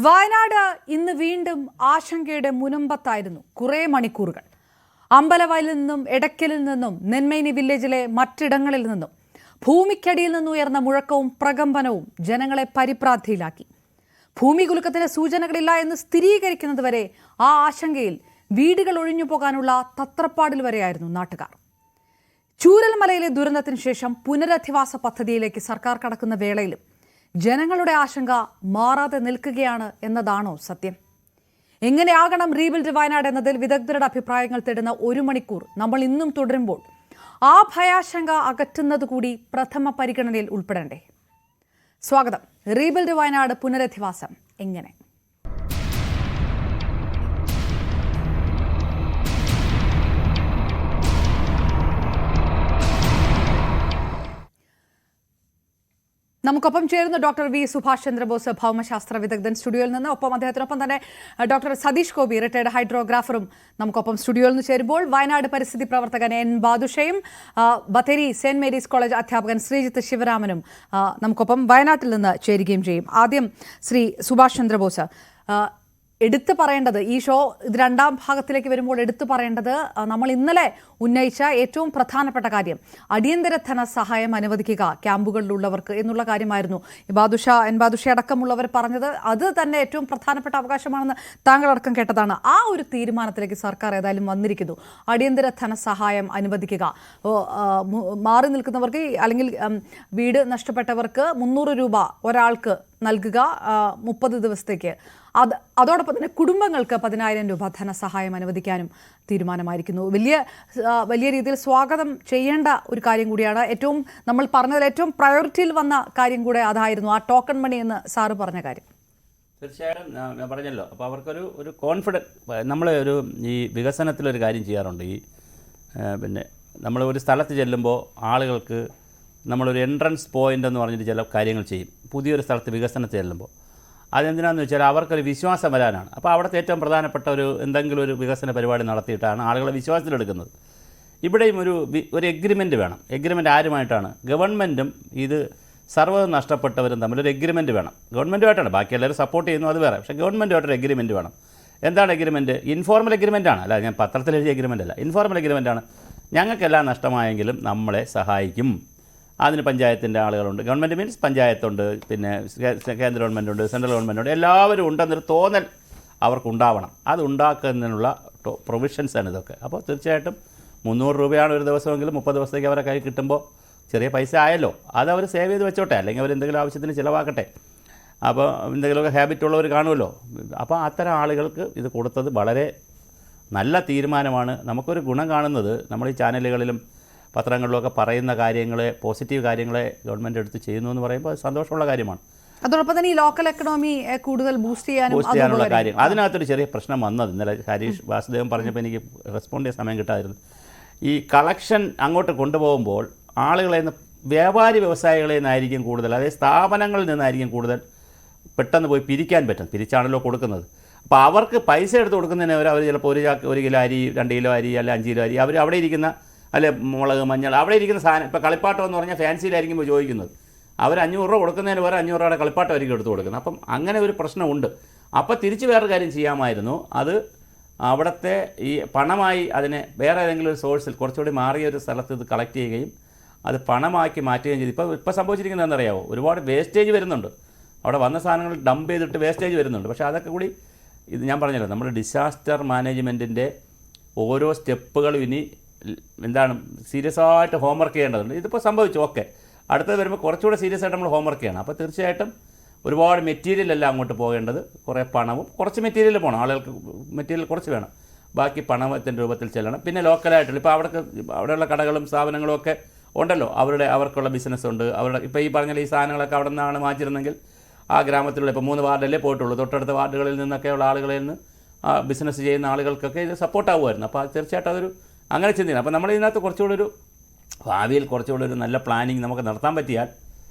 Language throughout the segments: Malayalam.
വയനാട് ഇന്ന് വീണ്ടും ആശങ്കയുടെ മുനമ്പത്തായിരുന്നു കുറേ മണിക്കൂറുകൾ. അമ്പലവയലിൽ നിന്നും എടക്കലിൽ നിന്നും നെന്മേനി വില്ലേജിലെ മറ്റിടങ്ങളിൽ നിന്നും ഭൂമിക്കടിയിൽ നിന്നുയർന്ന മുഴക്കവും പ്രകമ്പനവും ജനങ്ങളെ പരിഭ്രാന്തിയിലാക്കി. ഭൂമി കുലുക്കത്തിന് സൂചനകളില്ല എന്ന് സ്ഥിരീകരിക്കുന്നതുവരെ ആ ആശങ്കയിൽ വീടുകൾ ഒഴിഞ്ഞു പോകാനുള്ള തത്രപ്പാടിൽ വരെയായിരുന്നു നാട്ടുകാർ. ചൂരൽമലയിലെ ദുരന്തത്തിന് ശേഷം പുനരധിവാസ പദ്ധതിയിലേക്ക് സർക്കാർ കടക്കുന്ന വേളയിലും ജനങ്ങളുടെ ആശങ്ക മാറാതെ നിൽക്കുകയാണ് എന്നതാണോ സത്യം? എങ്ങനെയാകണം റീബിൽഡ് വയനാട് എന്നതിൽ വിദഗ്ധരുടെ അഭിപ്രായങ്ങൾ തേടുന്ന ഒരു മണിക്കൂർ നമ്മൾ ഇന്നും തുടരുമ്പോൾ ആ ഭയാശങ്ക അകറ്റുന്നത് കൂടി പ്രഥമ പരിഗണനയിൽ ഉൾപ്പെടണ്ടേ? സ്വാഗതം. റീബിൽഡ് വയനാട് പുനരധിവാസം എങ്ങനെ? നമുക്കൊപ്പം ചേരുന്ന ഡോക്ടർ വി സുഭാഷ് ചന്ദ്രബോസ്, ഭൗമശാസ്ത്ര വിദഗ്ധൻ, സ്റ്റുഡിയോയിൽ നിന്ന്. അദ്ദേഹത്തിനൊപ്പം തന്നെ ഡോക്ടർ സതീഷ് ഗോപി, റിട്ടയർഡ് ഹൈഡ്രോഗ്രാഫറും നമുക്കൊപ്പം സ്റ്റുഡിയോയിൽ നിന്ന് ചേരുമ്പോൾ വയനാട് പരിസ്ഥിതി പ്രവർത്തകൻ എൻ ബാദുഷയും ബത്തേരി സെന്റ് മേരീസ് കോളേജ് അധ്യാപകൻ ശ്രീജിത്ത് ശിവരാമനും നമുക്കൊപ്പം വയനാട്ടിൽ നിന്ന് ചേരുകയും ചെയ്യും. ആദ്യം ശ്രീ സുഭാഷ് ചന്ദ്രബോസ്, എടുത്തു പറയേണ്ടത്, ഈ ഷോ ഇത് രണ്ടാം ഭാഗത്തിലേക്ക് വരുമ്പോൾ എടുത്തു പറയേണ്ടത് നമ്മൾ ഇന്നലെ ഉന്നയിച്ച ഏറ്റവും പ്രധാനപ്പെട്ട കാര്യം അടിയന്തര ധനസഹായം അനുവദിക്കുക ക്യാമ്പുകളിലുള്ളവർക്ക് എന്നുള്ള കാര്യമായിരുന്നു. എൻ ബാദുഷ അടക്കമുള്ളവർ പറഞ്ഞത് അത് തന്നെ ഏറ്റവും പ്രധാനപ്പെട്ട അവകാശമാണെന്ന് താങ്കളടക്കം കേട്ടതാണ്. ആ ഒരു തീരുമാനത്തിലേക്ക് സർക്കാർ ഏതായാലും വന്നിരിക്കുന്നു. അടിയന്തര ധനസഹായം അനുവദിക്കുക, മാറി നിൽക്കുന്നവർക്ക് അല്ലെങ്കിൽ വീട് നഷ്ടപ്പെട്ടവർക്ക് 300 രൂപ ഒരാൾക്ക് നൽകുക 30 ദിവസത്തേക്ക്. അതോടൊപ്പം തന്നെ കുടുംബങ്ങൾക്ക് 10,000 രൂപ ധനസഹായം അനുവദിക്കാനും തീരുമാനമായിരിക്കുന്നു. വലിയ രീതിയിൽ സ്വാഗതം ചെയ്യേണ്ട ഒരു കാര്യം കൂടിയാണ്. ഏറ്റവും നമ്മൾ പറഞ്ഞതിൽ ഏറ്റവും പ്രയോറിറ്റിയിൽ വന്ന കാര്യം കൂടെ അതായിരുന്നു, ആ ടോക്കൺ മണി എന്ന് സാറ് പറഞ്ഞ കാര്യം. തീർച്ചയായും ഞാൻ പറഞ്ഞല്ലോ. അപ്പോൾ അവർക്കൊരു കോൺഫിഡൻസ്, നമ്മൾ ഈ വികസനത്തിലൊരു കാര്യം ചെയ്യാറുണ്ട്. പിന്നെ നമ്മൾ ഒരു സ്ഥലത്ത് ചെല്ലുമ്പോൾ ആളുകൾക്ക് നമ്മളൊരു എൻട്രൻസ് പോയിൻ്റ് എന്ന് പറഞ്ഞിട്ട് ചില കാര്യങ്ങൾ ചെയ്യും. പുതിയൊരു സ്ഥലത്ത് വികസനത്തിൽ ചെല്ലുമ്പോൾ അതെന്തിനാണെന്ന് വെച്ചാൽ അവർക്കൊരു വിശ്വാസം വരാനാണ്. അപ്പോൾ അവിടുത്തെ ഏറ്റവും പ്രധാനപ്പെട്ട എന്തെങ്കിലും ഒരു വികസന പരിപാടി നടത്തിയിട്ടാണ് ആളുകളെ വിശ്വാസത്തിലെടുക്കുന്നത്. ഇവിടെയും ഒരു എഗ്രിമെൻറ്റ് വേണം. എഗ്രിമെൻറ്റ് ആരുമായിട്ടാണ്? ഗവൺമെൻറ്റും ഇത് സർവ്വതും നഷ്ടപ്പെട്ടവരും തമ്മിലൊരു എഗ്രിമെൻറ്റ് വേണം. ഗവൺമെൻറ്റുമായിട്ടാണ്, ബാക്കി എല്ലാവരും സപ്പോർട്ട് ചെയ്യുന്നു, അത് വേറെ. പക്ഷേ ഗവൺമെൻറ്റുമായിട്ടൊരു എഗ്രിമെൻറ്റ് വേണം. എന്താണ് എഗ്രിമെൻറ്റ്? ഇൻഫോർമൽ എഗ്രിമെൻറ്റാണ്. അല്ല, ഞാൻ പത്രത്തിൽ എഴുതിയ എഗ്രിമെൻ്റ് അല്ല, ഇൻഫോർമൽ എഗ്രിമെൻറ്റാണ്. ഞങ്ങൾക്കെല്ലാം നഷ്ടമായെങ്കിലും നമ്മളെ സഹായിക്കും. അതിന് പഞ്ചായത്തിൻ്റെ ആളുകളുണ്ട്, ഗവൺമെൻറ് മീൻസ് പഞ്ചായത്തുണ്ട്, പിന്നെ കേന്ദ്ര ഗവൺമെൻറ്റുണ്ട്, സെൻട്രൽ ഗവൺമെൻറ്റുണ്ട്, എല്ലാവരും ഉണ്ടെന്നൊരു തോന്നൽ അവർക്കുണ്ടാവണം. അത് ഉണ്ടാക്കുന്നതിനുള്ള പ്രൊവിഷൻസാണ് ഇതൊക്കെ. അപ്പോൾ തീർച്ചയായിട്ടും 300 രൂപയാണ് ഒരു ദിവസമെങ്കിലും 30 ദിവസത്തേക്ക് അവരെ കയ്യിൽ കിട്ടുമ്പോൾ ചെറിയ പൈസ ആയല്ലോ. അത് അവർ സേവ് ചെയ്ത് വെച്ചോട്ടെ, അല്ലെങ്കിൽ അവർ എന്തെങ്കിലും ആവശ്യത്തിന് ചിലവാക്കട്ടെ. അപ്പോൾ എന്തെങ്കിലുമൊക്കെ ഹാബിറ്റ് ഉള്ളവർ കാണുമല്ലോ. അപ്പോൾ അത്തരം ആളുകൾക്ക് ഇത് കൊടുത്തത് വളരെ നല്ല തീരുമാനമാണ്. നമുക്കൊരു ഗുണം കാണുന്നത്, നമ്മൾ ഈ ചാനലുകളിലും പത്രങ്ങളിലൊക്കെ പറയുന്ന കാര്യങ്ങളെ, പോസിറ്റീവ് കാര്യങ്ങളെ ഗവൺമെൻറ് എടുത്ത് ചെയ്യുന്നു എന്ന് പറയുമ്പോൾ അത് സന്തോഷമുള്ള കാര്യമാണ്. അതോടൊപ്പം തന്നെ ഈ ലോക്കൽ എക്കണോമി കൂടുതൽ ബൂസ്റ്റ് ചെയ്യാനുള്ള കാര്യം. അതിനകത്തൊരു ചെറിയ പ്രശ്നം വന്നത് ഇന്നലെ ഹരീഷ് വാസുദേവൻ പറഞ്ഞപ്പോൾ എനിക്ക് റെസ്പോണ്ട് ചെയ്യാൻ സമയം കിട്ടായിരുന്നു. ഈ കളക്ഷൻ അങ്ങോട്ട് കൊണ്ടുപോകുമ്പോൾ ആളുകളെ നിന്ന്, വ്യാപാരി വ്യവസായികളിൽ നിന്നായിരിക്കും കൂടുതൽ, അതായത് സ്ഥാപനങ്ങളിൽ നിന്നായിരിക്കും കൂടുതൽ പെട്ടെന്ന് പോയി പിരിക്കാൻ പറ്റും. പിരിച്ചാണല്ലോ കൊടുക്കുന്നത്. അപ്പോൾ അവർക്ക് പൈസ എടുത്ത് കൊടുക്കുന്നതിന് അവർ ചിലപ്പോൾ 1 കിലോ അരി, 2 കിലോ അരി, അല്ല 5 കിലോ അരി, അവർ അവിടെ ഇരിക്കുന്ന, അല്ലെ മുളക്, മഞ്ഞൾ, അവിടെ ഇരിക്കുന്ന സാധനം. ഇപ്പോൾ കളിപ്പാട്ടം എന്ന് പറഞ്ഞാൽ ഫാൻസിയിലായിരിക്കുമ്പോൾ ചോദിക്കുന്നത്, അവർ 500 രൂപ കൊടുക്കുന്നതിന് വേറെ 500 രൂപയുടെ കളിപ്പാട്ടമായിരിക്കും എടുത്ത് കൊടുക്കുന്നത്. അപ്പം അങ്ങനെ ഒരു പ്രശ്നമുണ്ട്. അപ്പോൾ തിരിച്ച് വേറൊരു കാര്യം ചെയ്യാമായിരുന്നു. അത് അവിടുത്തെ ഈ പണമായി അതിനെ വേറെ ഏതെങ്കിലും ഒരു സോഴ്സിൽ കുറച്ചുകൂടി മാറിയ ഒരു സ്ഥലത്ത് ഇത് കളക്ട് ചെയ്യുകയും അത് പണമാക്കി മാറ്റുകയും ചെയ്തു. ഇപ്പോൾ സംഭവിച്ചിരിക്കുന്നത് എന്താണെന്നറിയാമോ? ഒരുപാട് വേസ്റ്റേജ് വരുന്നുണ്ട്. അവിടെ വന്ന സാധനങ്ങൾ ഡംപ് ചെയ്തിട്ട് വേസ്റ്റേജ് വരുന്നുണ്ട്. പക്ഷേ അതൊക്കെ കൂടി, ഇത് ഞാൻ പറഞ്ഞല്ലോ, നമ്മുടെ ഡിസാസ്റ്റർ മാനേജ്മെൻറ്റിൻ്റെ ഓരോ സ്റ്റെപ്പുകളും ഇനി എന്താണ് സീരിയസ് ആയിട്ട് ഹോംവർക്ക് ചെയ്യേണ്ടതുണ്ട്. ഇതിപ്പോൾ സംഭവിച്ചു, ഓക്കെ. അടുത്തത് വരുമ്പോൾ കുറച്ചുകൂടെ സീരിയസ് ആയിട്ട് നമ്മൾ ഹോംവർക്ക് ചെയ്യണം. അപ്പോൾ തീർച്ചയായിട്ടും ഒരുപാട് മെറ്റീരിയൽ അല്ല അങ്ങോട്ട് പോകേണ്ടത്, കുറേ പണവും കുറച്ച് മെറ്റീരിയൽ പോകണം. ആളുകൾക്ക് മെറ്റീരിയൽ കുറച്ച് വേണം, ബാക്കി പണത്തിൻ്റെ രൂപത്തിൽ ചെല്ലണം. പിന്നെ ലോക്കലായിട്ടുള്ള, ഇപ്പോൾ അവിടെയുള്ള കടകളും സ്ഥാപനങ്ങളും ഒക്കെ ഉണ്ടല്ലോ, അവർക്കുള്ള ബിസിനസ് ഉണ്ട്. ഇപ്പോൾ ഈ പറഞ്ഞ ഈ സാധനങ്ങളൊക്കെ അവിടെ നിന്നാണ് വാങ്ങിച്ചിരുന്നെങ്കിൽ ആ ഗ്രാമത്തിലുള്ള, ഇപ്പോൾ 3 വാർഡല്ലേ പോയിട്ടുള്ളൂ, തൊട്ടടുത്ത വാർഡുകളിൽ നിന്നൊക്കെയുള്ള ആളുകളിൽ നിന്ന് ബിസിനസ് ചെയ്യുന്ന ആളുകൾക്കൊക്കെ ഇത് സപ്പോർട്ടാവുമായിരുന്നു. അപ്പോൾ തീർച്ചയായിട്ടും അതൊരു അങ്ങനെ ചിന്തിക്കണം. അപ്പോൾ നമ്മൾ ഇതിനകത്ത് കുറച്ചുകൂടെ ഭാവിയിൽ കുറച്ചുകൂടെ ഒരു നല്ല പ്ലാനിങ് നമുക്ക് നടത്താൻ പറ്റിയാൽ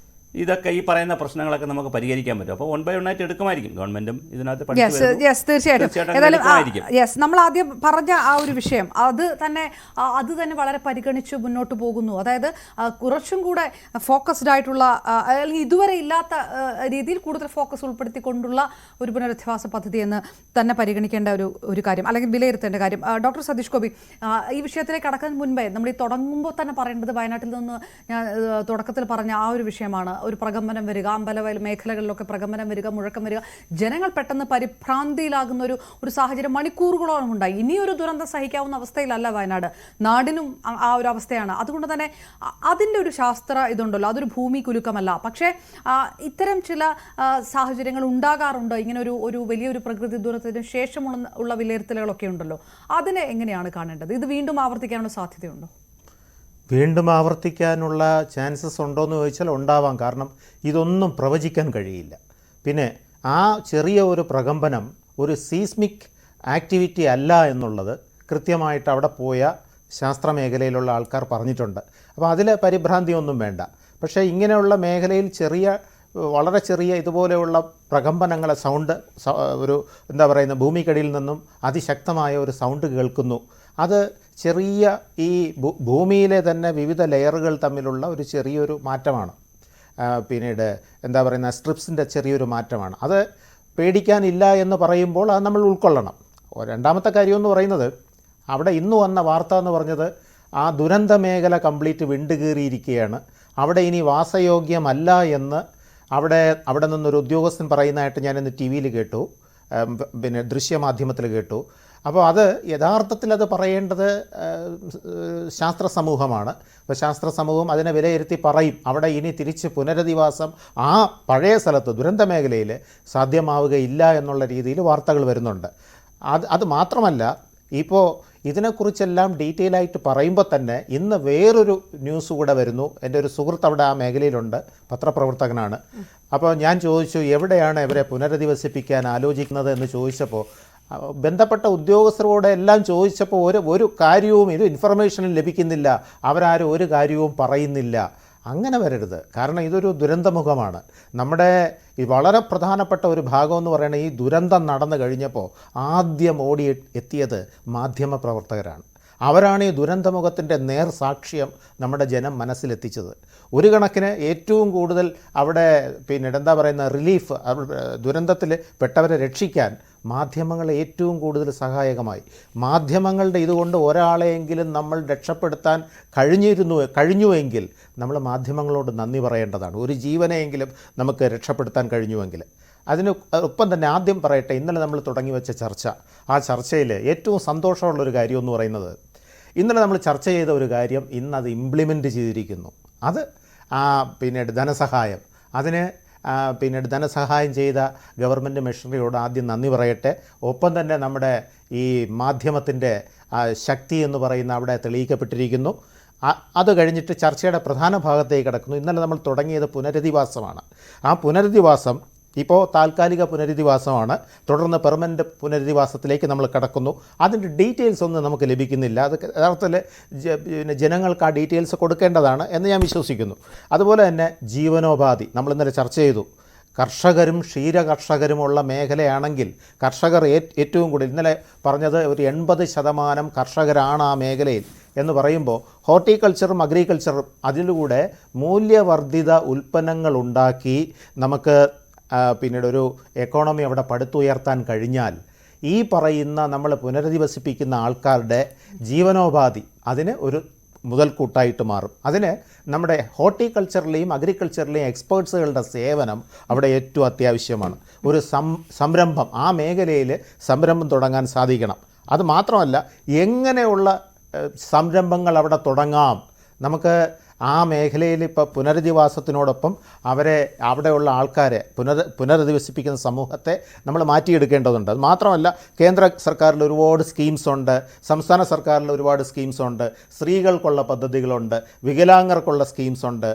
ഇതൊക്കെ ഈ പറയുന്ന പ്രശ്നങ്ങളൊക്കെ നമുക്ക് പരിഹരിക്കാൻ പറ്റും. അപ്പോൾ 1 by 1 ആയിട്ട് എടുക്കുമായിരിക്കും ഗവൺമെൻറ്റും ഇതിനകത്ത് തീർച്ചയായിട്ടും. നമ്മൾ ആദ്യം പറഞ്ഞ ആ ഒരു വിഷയം അത് തന്നെ വളരെ പരിഗണിച്ച് മുന്നോട്ട് പോകുന്നു. അതായത് കുറച്ചും കൂടെ ഫോക്കസ്ഡ് ആയിട്ടുള്ള അല്ലെങ്കിൽ ഇതുവരെ ഇല്ലാത്ത രീതിയിൽ കൂടുതൽ ഫോക്കസ് ഉൾപ്പെടുത്തിക്കൊണ്ടുള്ള ഒരു പുനരധിവാസ പദ്ധതി എന്ന് തന്നെ പരിഗണിക്കേണ്ട ഒരു കാര്യം അല്ലെങ്കിൽ വിലയിരുത്തേണ്ട കാര്യം. ഡോക്ടർ സതീഷ് ഗോപി, ഈ വിഷയത്തിലേക്ക് കടക്കുന്നതിന് മുൻപേ നമ്മൾ ഈ തുടങ്ങുമ്പോൾ തന്നെ പറയേണ്ടത് വയനാട്ടിൽ നിന്ന് ഞാൻ തുടക്കത്തിൽ പറഞ്ഞ ആ ഒരു വിഷയമാണ്. ഒരു പ്രകമ്പനം വരിക, അമ്പലവയൽ മേഖലകളിലൊക്കെ പ്രകമ്പനം വരിക, മുഴക്കം വരിക, ജനങ്ങൾ പെട്ടെന്ന് പരിഭ്രാന്തിയിലാകുന്ന ഒരു സാഹചര്യം മണിക്കൂറുകളോളം ഉണ്ടായി. ഇനിയൊരു ദുരന്തം സഹിക്കാവുന്ന അവസ്ഥയിലല്ല വയനാട്, നാടിനും ആ ഒരു അവസ്ഥയാണ്. അതുകൊണ്ട് തന്നെ അതിൻ്റെ ഒരു ശാസ്ത്ര ഇതുണ്ടല്ലോ, അതൊരു ഭൂമി കുലുക്കമല്ല. പക്ഷേ ഇത്തരം ചില സാഹചര്യങ്ങൾ ഉണ്ടാകാറുണ്ട്. ഇങ്ങനെ ഒരു വലിയൊരു പ്രകൃതി ദുരന്തത്തിന് ശേഷമുള്ള വിലയിരുത്തലുകളൊക്കെ ഉണ്ടല്ലോ, അതിനെ എങ്ങനെയാണ് കാണേണ്ടത്? ഇത് വീണ്ടും ആവർത്തിക്കാനുള്ള സാധ്യതയുണ്ടോ? വീണ്ടും ആവർത്തിക്കാനുള്ള ചാൻസസ് ഉണ്ടോ എന്ന് ചോദിച്ചാൽ ഉണ്ടാവാം. കാരണം ഇതൊന്നും പ്രവചിക്കാൻ കഴിയില്ല. പിന്നെ ആ ചെറിയ ഒരു പ്രകമ്പനം ഒരു സീസ്മിക് ആക്ടിവിറ്റി അല്ല എന്നുള്ളത് കൃത്യമായിട്ട് അവിടെ പോയ ശാസ്ത്രമേഖലയിലുള്ള ആൾക്കാർ പറഞ്ഞിട്ടുണ്ട്. അപ്പോൾ അതിൽ പരിഭ്രാന്തിയൊന്നും വേണ്ട. പക്ഷേ ഇങ്ങനെയുള്ള മേഖലയിൽ വളരെ ചെറിയ ഇതുപോലെയുള്ള പ്രകമ്പനങ്ങളെ ഒരു എന്താ പറയുന്ന ഭൂമിക്കടിയിൽ നിന്നും അതിശക്തമായ ഒരു സൗണ്ട് കേൾക്കുന്നു. അത് ചെറിയ ഈ ഭൂമിയിലെ തന്നെ വിവിധ ലെയറുകൾ തമ്മിലുള്ള ഒരു ചെറിയൊരു മാറ്റമാണ്. പിന്നീട് എന്താ പറയുന്ന സ്ട്രിപ്സിൻ്റെ ചെറിയൊരു മാറ്റമാണ്. അത് പേടിക്കാനില്ല എന്ന് പറയുമ്പോൾ അത് നമ്മൾ ഉൾക്കൊള്ളണം. രണ്ടാമത്തെ കാര്യമെന്ന് പറയുന്നത്, അവിടെ ഇന്ന് വന്ന വാർത്ത എന്ന് പറഞ്ഞത് ആ ദുരന്ത മേഖല കംപ്ലീറ്റ് വിണ്ടുകീറിയിരിക്കുകയാണ്, അവിടെ ഇനി വാസയോഗ്യമല്ല എന്ന് അവിടെ നിന്നൊരു ഉദ്യോഗസ്ഥൻ പറയുന്നതായിട്ട് ഞാനിന്ന് ടി വിയിൽ കേട്ടു, പിന്നെ ദൃശ്യമാധ്യമത്തിൽ കേട്ടു. അപ്പോൾ അത് യഥാർത്ഥത്തിൽ അത് പറയേണ്ടത് ശാസ്ത്ര സമൂഹമാണ്. അപ്പോൾ ശാസ്ത്ര സമൂഹം അതിനെ വിലയിരുത്തി പറയും അവിടെ ഇനി തിരിച്ച് പുനരധിവാസം ആ പഴയ സ്ഥലത്ത് ദുരന്ത മേഖലയിൽ സാധ്യമാവുകയില്ല എന്നുള്ള രീതിയിൽ വാർത്തകൾ വരുന്നുണ്ട്. അത് മാത്രമല്ല, ഇപ്പോൾ ഇതിനെക്കുറിച്ചെല്ലാം ഡീറ്റെയിൽ ആയിട്ട് പറയുമ്പോൾ തന്നെ ഇന്ന് വേറൊരു ന്യൂസ് കൂടെ വരുന്നു. എൻ്റെ ഒരു സുഹൃത്ത് അവിടെ ആ മേഖലയിലുണ്ട്, പത്രപ്രവർത്തകനാണ്. അപ്പോൾ ഞാൻ ചോദിച്ചു, എവിടെയാണ് ഇവരെ പുനരധിവസിപ്പിക്കാൻ ആലോചിക്കുന്നത് എന്ന് ചോദിച്ചപ്പോൾ ബന്ധപ്പെട്ട ഉദ്യോഗസ്ഥരോട് എല്ലാം ചോദിച്ചപ്പോൾ ഒരു കാര്യവും ഇൻഫർമേഷനും ലഭിക്കുന്നില്ല, അവരാരും ഒരു കാര്യവും പറയുന്നില്ല. അങ്ങനെ വരരുത്. കാരണം ഇതൊരു ദുരന്തമുഖമാണ്. നമ്മുടെ ഈ വളരെ പ്രധാനപ്പെട്ട ഒരു ഭാഗം എന്ന് പറയുന്നത്, ഈ ദുരന്തം നടന്നു കഴിഞ്ഞപ്പോൾ ആദ്യം ഓടി എത്തിയത് മാധ്യമപ്രവർത്തകരാണ്. അവരാണ് ഈ ദുരന്തമുഖത്തിൻ്റെ നേർ സാക്ഷ്യം നമ്മുടെ ജനം മനസ്സിലെത്തിച്ചത്. ഒരു കണക്കിന് ഏറ്റവും കൂടുതൽ അവിടെ എന്താ പറയുന്ന റിലീഫ്, ദുരന്തത്തിൽ പെട്ടവരെ രക്ഷിക്കാൻ മാധ്യമങ്ങൾ ഏറ്റവും കൂടുതൽ സഹായകമായി. മാധ്യമങ്ങളുടെ ഇതുകൊണ്ട് ഒരാളെയെങ്കിലും നമ്മൾ രക്ഷപ്പെടുത്താൻ കഴിഞ്ഞുവെങ്കിൽ നമ്മൾ മാധ്യമങ്ങളോട് നന്ദി പറയേണ്ടതാണ്. ഒരു ജീവനെയെങ്കിലും നമുക്ക് രക്ഷപ്പെടുത്താൻ കഴിഞ്ഞുവെങ്കിൽ. ഒപ്പം തന്നെ ആദ്യം പറയട്ടെ, ഇന്നലെ നമ്മൾ തുടങ്ങി വെച്ച ചർച്ച, ആ ചർച്ചയിൽ ഏറ്റവും സന്തോഷമുള്ളൊരു കാര്യം എന്ന് പറയുന്നത്, ഇന്നലെ നമ്മൾ ചർച്ച ചെയ്ത ഒരു കാര്യം ഇന്നത് ഇംപ്ലിമെൻറ്റ് ചെയ്തിരിക്കുന്നു. അത് പിന്നീട് ധനസഹായം, പിന്നീട് ധനസഹായം ചെയ്ത ഗവൺമെൻറ് മെഷീനറിയോട് ആദ്യം നന്ദി പറയട്ടെ. ഒപ്പം തന്നെ നമ്മുടെ ഈ മാധ്യമത്തിൻ്റെ ശക്തി എന്ന് പറയുന്ന അവിടെ തെളിയിക്കപ്പെട്ടിരിക്കുന്നു. അത് കഴിഞ്ഞിട്ട് ചർച്ചയുടെ പ്രധാന ഭാഗത്തേക്ക് കിടക്കുന്നു. ഇന്നലെ നമ്മൾ തുടങ്ങിയത് പുനരധിവാസമാണ്. ആ പുനരധിവാസം ഇപ്പോൾ താൽക്കാലിക പുനരധിവാസമാണ്. തുടർന്ന് പെർമനൻ്റ് പുനരധിവാസത്തിലേക്ക് നമ്മൾ കടക്കുന്നു. അതിൻ്റെ ഡീറ്റെയിൽസ് ഒന്നും നമുക്ക് ലഭിക്കുന്നില്ല. അത് യഥാർത്ഥത്തിൽ ജനങ്ങൾക്ക് ആ ഡീറ്റെയിൽസ് കൊടുക്കേണ്ടതാണ് എന്ന് ഞാൻ വിശ്വസിക്കുന്നു. അതുപോലെ തന്നെ ജീവനോപാധി നമ്മൾ ഇന്നലെ ചർച്ച ചെയ്തു. കർഷകരും ക്ഷീരകർഷകരുമുള്ള മേഖലയാണെങ്കിൽ കർഷകർ ഏറ്റവും കൂടുതൽ, ഇന്നലെ പറഞ്ഞത് ഒരു 80% കർഷകരാണ് ആ മേഖലയിൽ എന്ന് പറയുമ്പോൾ ഹോർട്ടിക്കൾച്ചറും അഗ്രികൾച്ചറും അതിലൂടെ മൂല്യവർദ്ധിത ഉൽപ്പന്നങ്ങൾ ഉണ്ടാക്കി നമുക്ക് പിന്നീട് ഒരു എക്കോണമി അവിടെ പടുത്തുയർത്താൻ കഴിഞ്ഞാൽ ഈ പറയുന്ന നമ്മൾ പുനരധിവസിപ്പിക്കുന്ന ആൾക്കാരുടെ ജീവനോപാധി അതിന് ഒരു മുതൽക്കൂട്ടായിട്ട് മാറും. അതിന് നമ്മുടെ ഹോർട്ടിക്കൾച്ചറിലെയും അഗ്രികൾച്ചറിലെയും എക്സ്പേർട്സുകളുടെ സേവനം അവിടെ ഏറ്റവും അത്യാവശ്യമാണ്. ഒരു സംരംഭം, ആ മേഖലയിൽ സംരംഭം തുടങ്ങാൻ സാധിക്കണം. അത് മാത്രമല്ല, എങ്ങനെയുള്ള സംരംഭങ്ങൾ അവിടെ തുടങ്ങാം, നമുക്ക് ആ മേഖലയിൽ ഇപ്പോൾ പുനരധിവാസത്തിനോടൊപ്പം അവിടെയുള്ള ആൾക്കാരെ പുനരധിവസിപ്പിക്കുന്ന സമൂഹത്തെ നമ്മൾ മാറ്റിയെടുക്കേണ്ടതുണ്ട്. അത് മാത്രമല്ല, കേന്ദ്ര സർക്കാരിൽ ഒരുപാട് സ്കീംസ് ഉണ്ട്, സംസ്ഥാന സർക്കാരിൽ ഒരുപാട് സ്കീംസ് ഉണ്ട്, സ്ത്രീകൾക്കുള്ള പദ്ധതികളുണ്ട്, വികലാംഗർക്കുള്ള സ്കീംസ് ഉണ്ട്,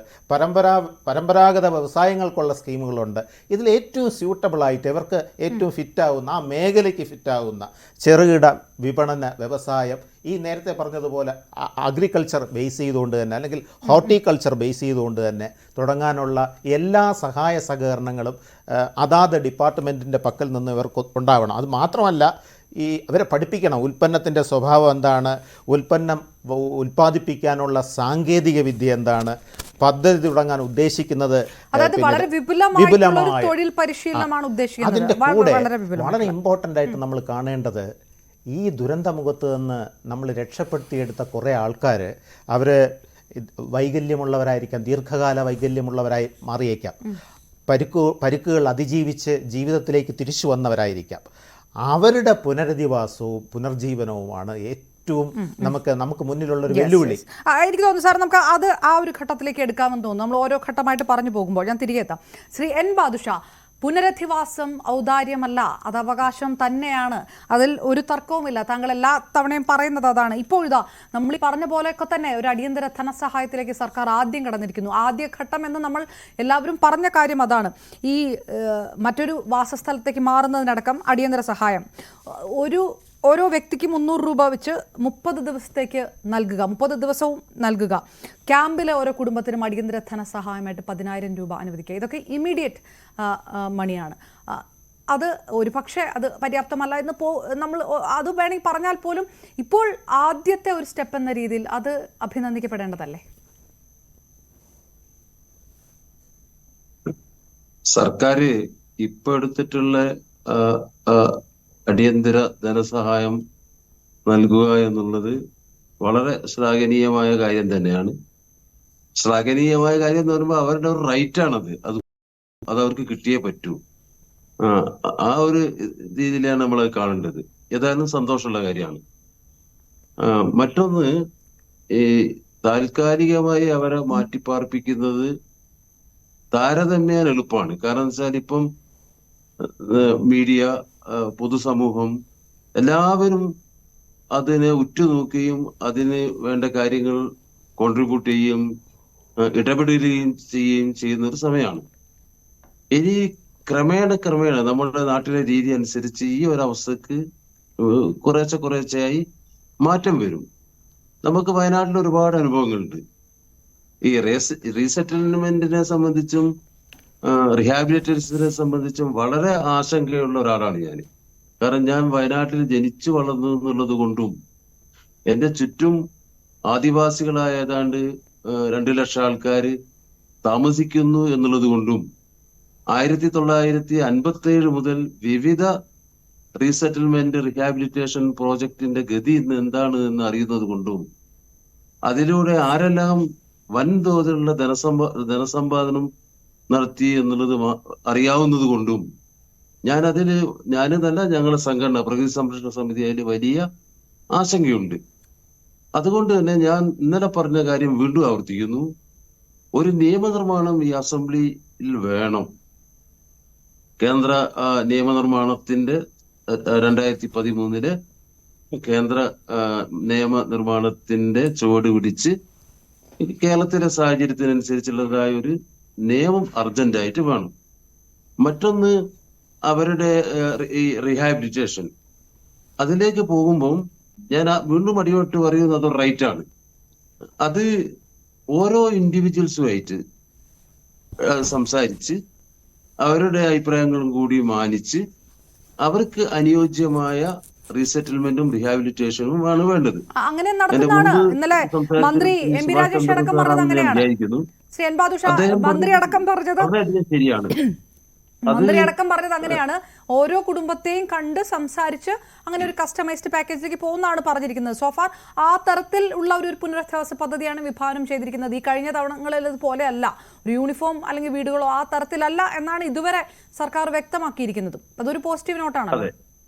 പരമ്പരാഗത വ്യവസായങ്ങൾക്കുള്ള സ്കീമുകളുണ്ട്. ഇതിൽ ഏറ്റവും സ്യൂട്ടബിളായിട്ട് ഇവർക്ക് ഏറ്റവും ഫിറ്റാവുന്ന, ആ മേഖലയ്ക്ക് ഫിറ്റാവുന്ന ചെറുകിട വിപണന വ്യവസായം ഈ നേരത്തെ പറഞ്ഞതുപോലെ അഗ്രികൾച്ചർ ബേസ് ചെയ്തുകൊണ്ട് തന്നെ അല്ലെങ്കിൽ ഹോർട്ടിക്കൾച്ചർ ബേസ് ചെയ്തുകൊണ്ട് തന്നെ തുടങ്ങാനുള്ള എല്ലാ സഹായ സഹകരണങ്ങളും അതാത് ഡിപ്പാർട്ട്മെൻറ്റിൻ്റെ പക്കൽ നിന്ന് ഇവർക്ക് ഉണ്ടാവണം. അത് മാത്രമല്ല അവരെ പഠിപ്പിക്കണം ഉൽപ്പന്നത്തിൻ്റെ സ്വഭാവം എന്താണ്, ഉൽപ്പന്നം ഉൽപ്പാദിപ്പിക്കാനുള്ള സാങ്കേതിക വിദ്യ എന്താണ്, പദ്ധതി തുടങ്ങാൻ ഉദ്ദേശിക്കുന്നത് വളരെ വിപുലമായ തൊഴിൽ പരിശീലനമാണ് ഉദ്ദേശിക്കുന്നത്. അതിൻ്റെ കൂടെ വളരെ ഇമ്പോർട്ടൻ്റ് ആയിട്ട് നമ്മൾ കാണേണ്ടത് ഈ ദുരന്തമുഖത്ത് നിന്ന് നമ്മൾ രക്ഷപ്പെടുത്തിയെടുത്ത കുറേ ആൾക്കാർ അവർ വൈകല്യമുള്ളവരായിരിക്കാം, ദീർഘകാല വൈകല്യമുള്ളവരായി മാറിയേക്കാം, പരിക്കുകൾ അതിജീവിച്ച് ജീവിതത്തിലേക്ക് തിരിച്ചു വന്നവരായിരിക്കാം. അവരുടെ പുനരധിവാസവും പുനർജീവനവുമാണ് ഏറ്റവും നമുക്ക് മുന്നിലുള്ളൊരു വെല്ലുവിളി. എനിക്ക് തോന്നുന്നു സാർ, നമുക്ക് അത് ആ ഒരു ഘട്ടത്തിലേക്ക് എടുക്കാമെന്ന് തോന്നുന്നു. നമ്മൾ ഓരോ ഘട്ടമായിട്ട് പറഞ്ഞു പോകുമ്പോൾ ഞാൻ തിരികെ എത്താം. ശ്രീ എൻ ബാദുഷ, പുനരധിവാസം ഔദാര്യമല്ല, അത് അവകാശം തന്നെയാണ്. അതിൽ ഒരു തർക്കവുമില്ല. താങ്കൾ എല്ലാ തവണയും പറയുന്നത് അതാണ്. ഇപ്പോൾ ഇതാ നമ്മൾ ഈ പറഞ്ഞ പോലെയൊക്കെ തന്നെ ഒരു അടിയന്തര ധനസഹായത്തിലേക്ക് സർക്കാർ ആദ്യം കടന്നിരിക്കുന്നു. ആദ്യഘട്ടം എന്ന് നമ്മൾ എല്ലാവരും പറഞ്ഞ കാര്യം അതാണ്. ഈ മറ്റൊരു വാസസ്ഥലത്തേക്ക് മാറുന്നതിനടക്കം അടിയന്തര സഹായം ഓരോ വ്യക്തിക്ക് 300 രൂപ വെച്ച് 30 ദിവസത്തേക്ക് നൽകുക, 30 ദിവസവും നൽകുക. ക്യാമ്പിലെ ഓരോ കുടുംബത്തിനും അടിയന്തര ധനസഹായമായിട്ട് 10,000 രൂപ അനുവദിക്കുക. ഇതൊക്കെ ഇമ്മീഡിയറ്റ് മണിയാണ്. അത് ഒരു പക്ഷേ അത് പര്യാപ്തമല്ല എന്ന് നമ്മൾ അത് വേണമെങ്കിൽ പറഞ്ഞാൽ പോലും ഇപ്പോൾ ആദ്യത്തെ ഒരു സ്റ്റെപ്പ് എന്ന രീതിയിൽ അത് അഭിനന്ദിക്കപ്പെടേണ്ടതല്ലേ? സർക്കാർ ഇപ്പൊ എടുത്തിട്ടുള്ള അടിയന്തര ധനസഹായം നൽകുക എന്നുള്ളത് വളരെ ശ്ലാഘനീയമായ കാര്യം തന്നെയാണ്. ശ്ലാഘനീയമായ കാര്യം എന്ന് പറയുമ്പോൾ അവരുടെ ഒരു റൈറ്റ് ആണത്. അത് അവർക്ക് കിട്ടിയേ പറ്റൂ. ആ ഒരു രീതിയിലാണ് നമ്മൾ കാണേണ്ടത്. ഏതായാലും സന്തോഷമുള്ള കാര്യമാണ്. മറ്റൊന്ന്, ഈ താൽക്കാലികമായി അവരെ മാറ്റിപ്പാർപ്പിക്കുന്നത് താരതമ്യേന എളുപ്പമാണ്. കാരണം എന്ന് വെച്ചാൽ ഇപ്പം മീഡിയ, പൊതുസമൂഹം എല്ലാവരും അതിനെ ഉറ്റുനോക്കുകയും അതിന് വേണ്ട കാര്യങ്ങൾ കോൺട്രിബ്യൂട്ട് ചെയ്യുകയും ഇടപെടുകയും ചെയ്യുന്ന ഒരു സമയമാണ്. ഇനി ക്രമേണ നമ്മുടെ നാട്ടിലെ രീതി അനുസരിച്ച് ഈ ഒരു അവസ്ഥക്ക് കുറേശ്ശെയായി മാറ്റം വരും. നമുക്ക് വയനാട്ടിൽ ഒരുപാട് അനുഭവങ്ങളുണ്ട്. ഈ റീസെറ്റിൽമെന്റിനെ സംബന്ധിച്ചും റിഹാബിലിറ്റേഷനെ സംബന്ധിച്ചും വളരെ ആശങ്കയുള്ള ഒരാളാണ് ഞാൻ. കാരണം ഞാൻ വയനാട്ടിൽ ജനിച്ചു വളർന്നു എന്നുള്ളത് കൊണ്ടും എന്റെ ചുറ്റും ആദിവാസികളായ ഏതാണ്ട് 2 ലക്ഷം ആൾക്കാർ താമസിക്കുന്നു എന്നുള്ളത് കൊണ്ടും 1957 മുതൽ വിവിധ റീസെറ്റിൽമെന്റ് റിഹാബിലിറ്റേഷൻ പ്രോജക്റ്റിന്റെ ഗതി ഇന്ന് എന്താണ് എന്ന് അറിയുന്നത് കൊണ്ടും അതിലൂടെ ആരെല്ലാം വൻതോതിലുള്ള ധനസമ്പാദനം നടത്തി എന്നുള്ളത് അറിയാവുന്നത് കൊണ്ടും ഞങ്ങളുടെ സംഘടന പ്രകൃതി സംരക്ഷണ സമിതി അതിൽ വലിയ ആശങ്കയുണ്ട്. അതുകൊണ്ട് തന്നെ ഞാൻ ഇന്നലെ പറഞ്ഞ കാര്യം വീണ്ടും ആവർത്തിക്കുന്നു. ഒരു നിയമനിർമ്മാണം ഈ അസംബ്ലിയിൽ വേണം. കേന്ദ്ര നിയമനിർമ്മാണത്തിന്റെ 2013 കേന്ദ്ര നിയമനിർമ്മാണത്തിന്റെ ചുവട് പിടിച്ച് കേരളത്തിലെ സാഹചര്യത്തിനനുസരിച്ചുള്ളതായ ഒരു നിയമം അർജന്റായിട്ട് വേണം. മറ്റൊന്ന്, അവരുടെ ഈ റീഹാബിലിറ്റേഷൻ അതിലേക്ക് പോകുമ്പം ഞാൻ വീണ്ടും അടിയോട്ട് പറയുന്നത് അത് റൈറ്റ് ആണ്. അത് ഓരോ ഇൻഡിവിജ്വൽസുമായിട്ട് സംസാരിച്ച് അവരുടെ അഭിപ്രായങ്ങളും കൂടി മാനിച്ച് അവർക്ക് അനുയോജ്യമായ റീസെറ്റിൽമെന്റും റിഹാബിലിറ്റേഷനും ആണ് വേണ്ടത്. അങ്ങനെ നടക്കുന്നതാണ്. ഇന്നലെ മന്ത്രി എം പി രാജേഷ് അടക്കം പറഞ്ഞത് അങ്ങനെയാണ്. ശ്രീ എൻ ബാദുഷ, മന്ത്രി അടക്കം പറഞ്ഞത് ശരിയാണ്. മന്ത്രി അടക്കം പറഞ്ഞത് അങ്ങനെയാണ്. ഓരോ കുടുംബത്തെയും കണ്ട് സംസാരിച്ച് അങ്ങനെ ഒരു കസ്റ്റമൈസ്ഡ് പാക്കേജിലേക്ക് പോകുന്നതാണ് പറഞ്ഞിരിക്കുന്നത്. സോഫാർ ആ തരത്തിൽ ഉള്ള ഒരു പുനരധിവാസ പദ്ധതിയാണ് വിഭാവനം ചെയ്തിരിക്കുന്നത്. ഈ കഴിഞ്ഞ തവണകളിൽ പോലെ അല്ല, ഒരു യൂണിഫോം അല്ലെങ്കിൽ വീടുകളോ ആ തരത്തിലല്ല എന്നാണ് ഇതുവരെ സർക്കാർ വ്യക്തമാക്കിയിരിക്കുന്നത്. അതൊരു പോസിറ്റീവ് നോട്ടാണ്.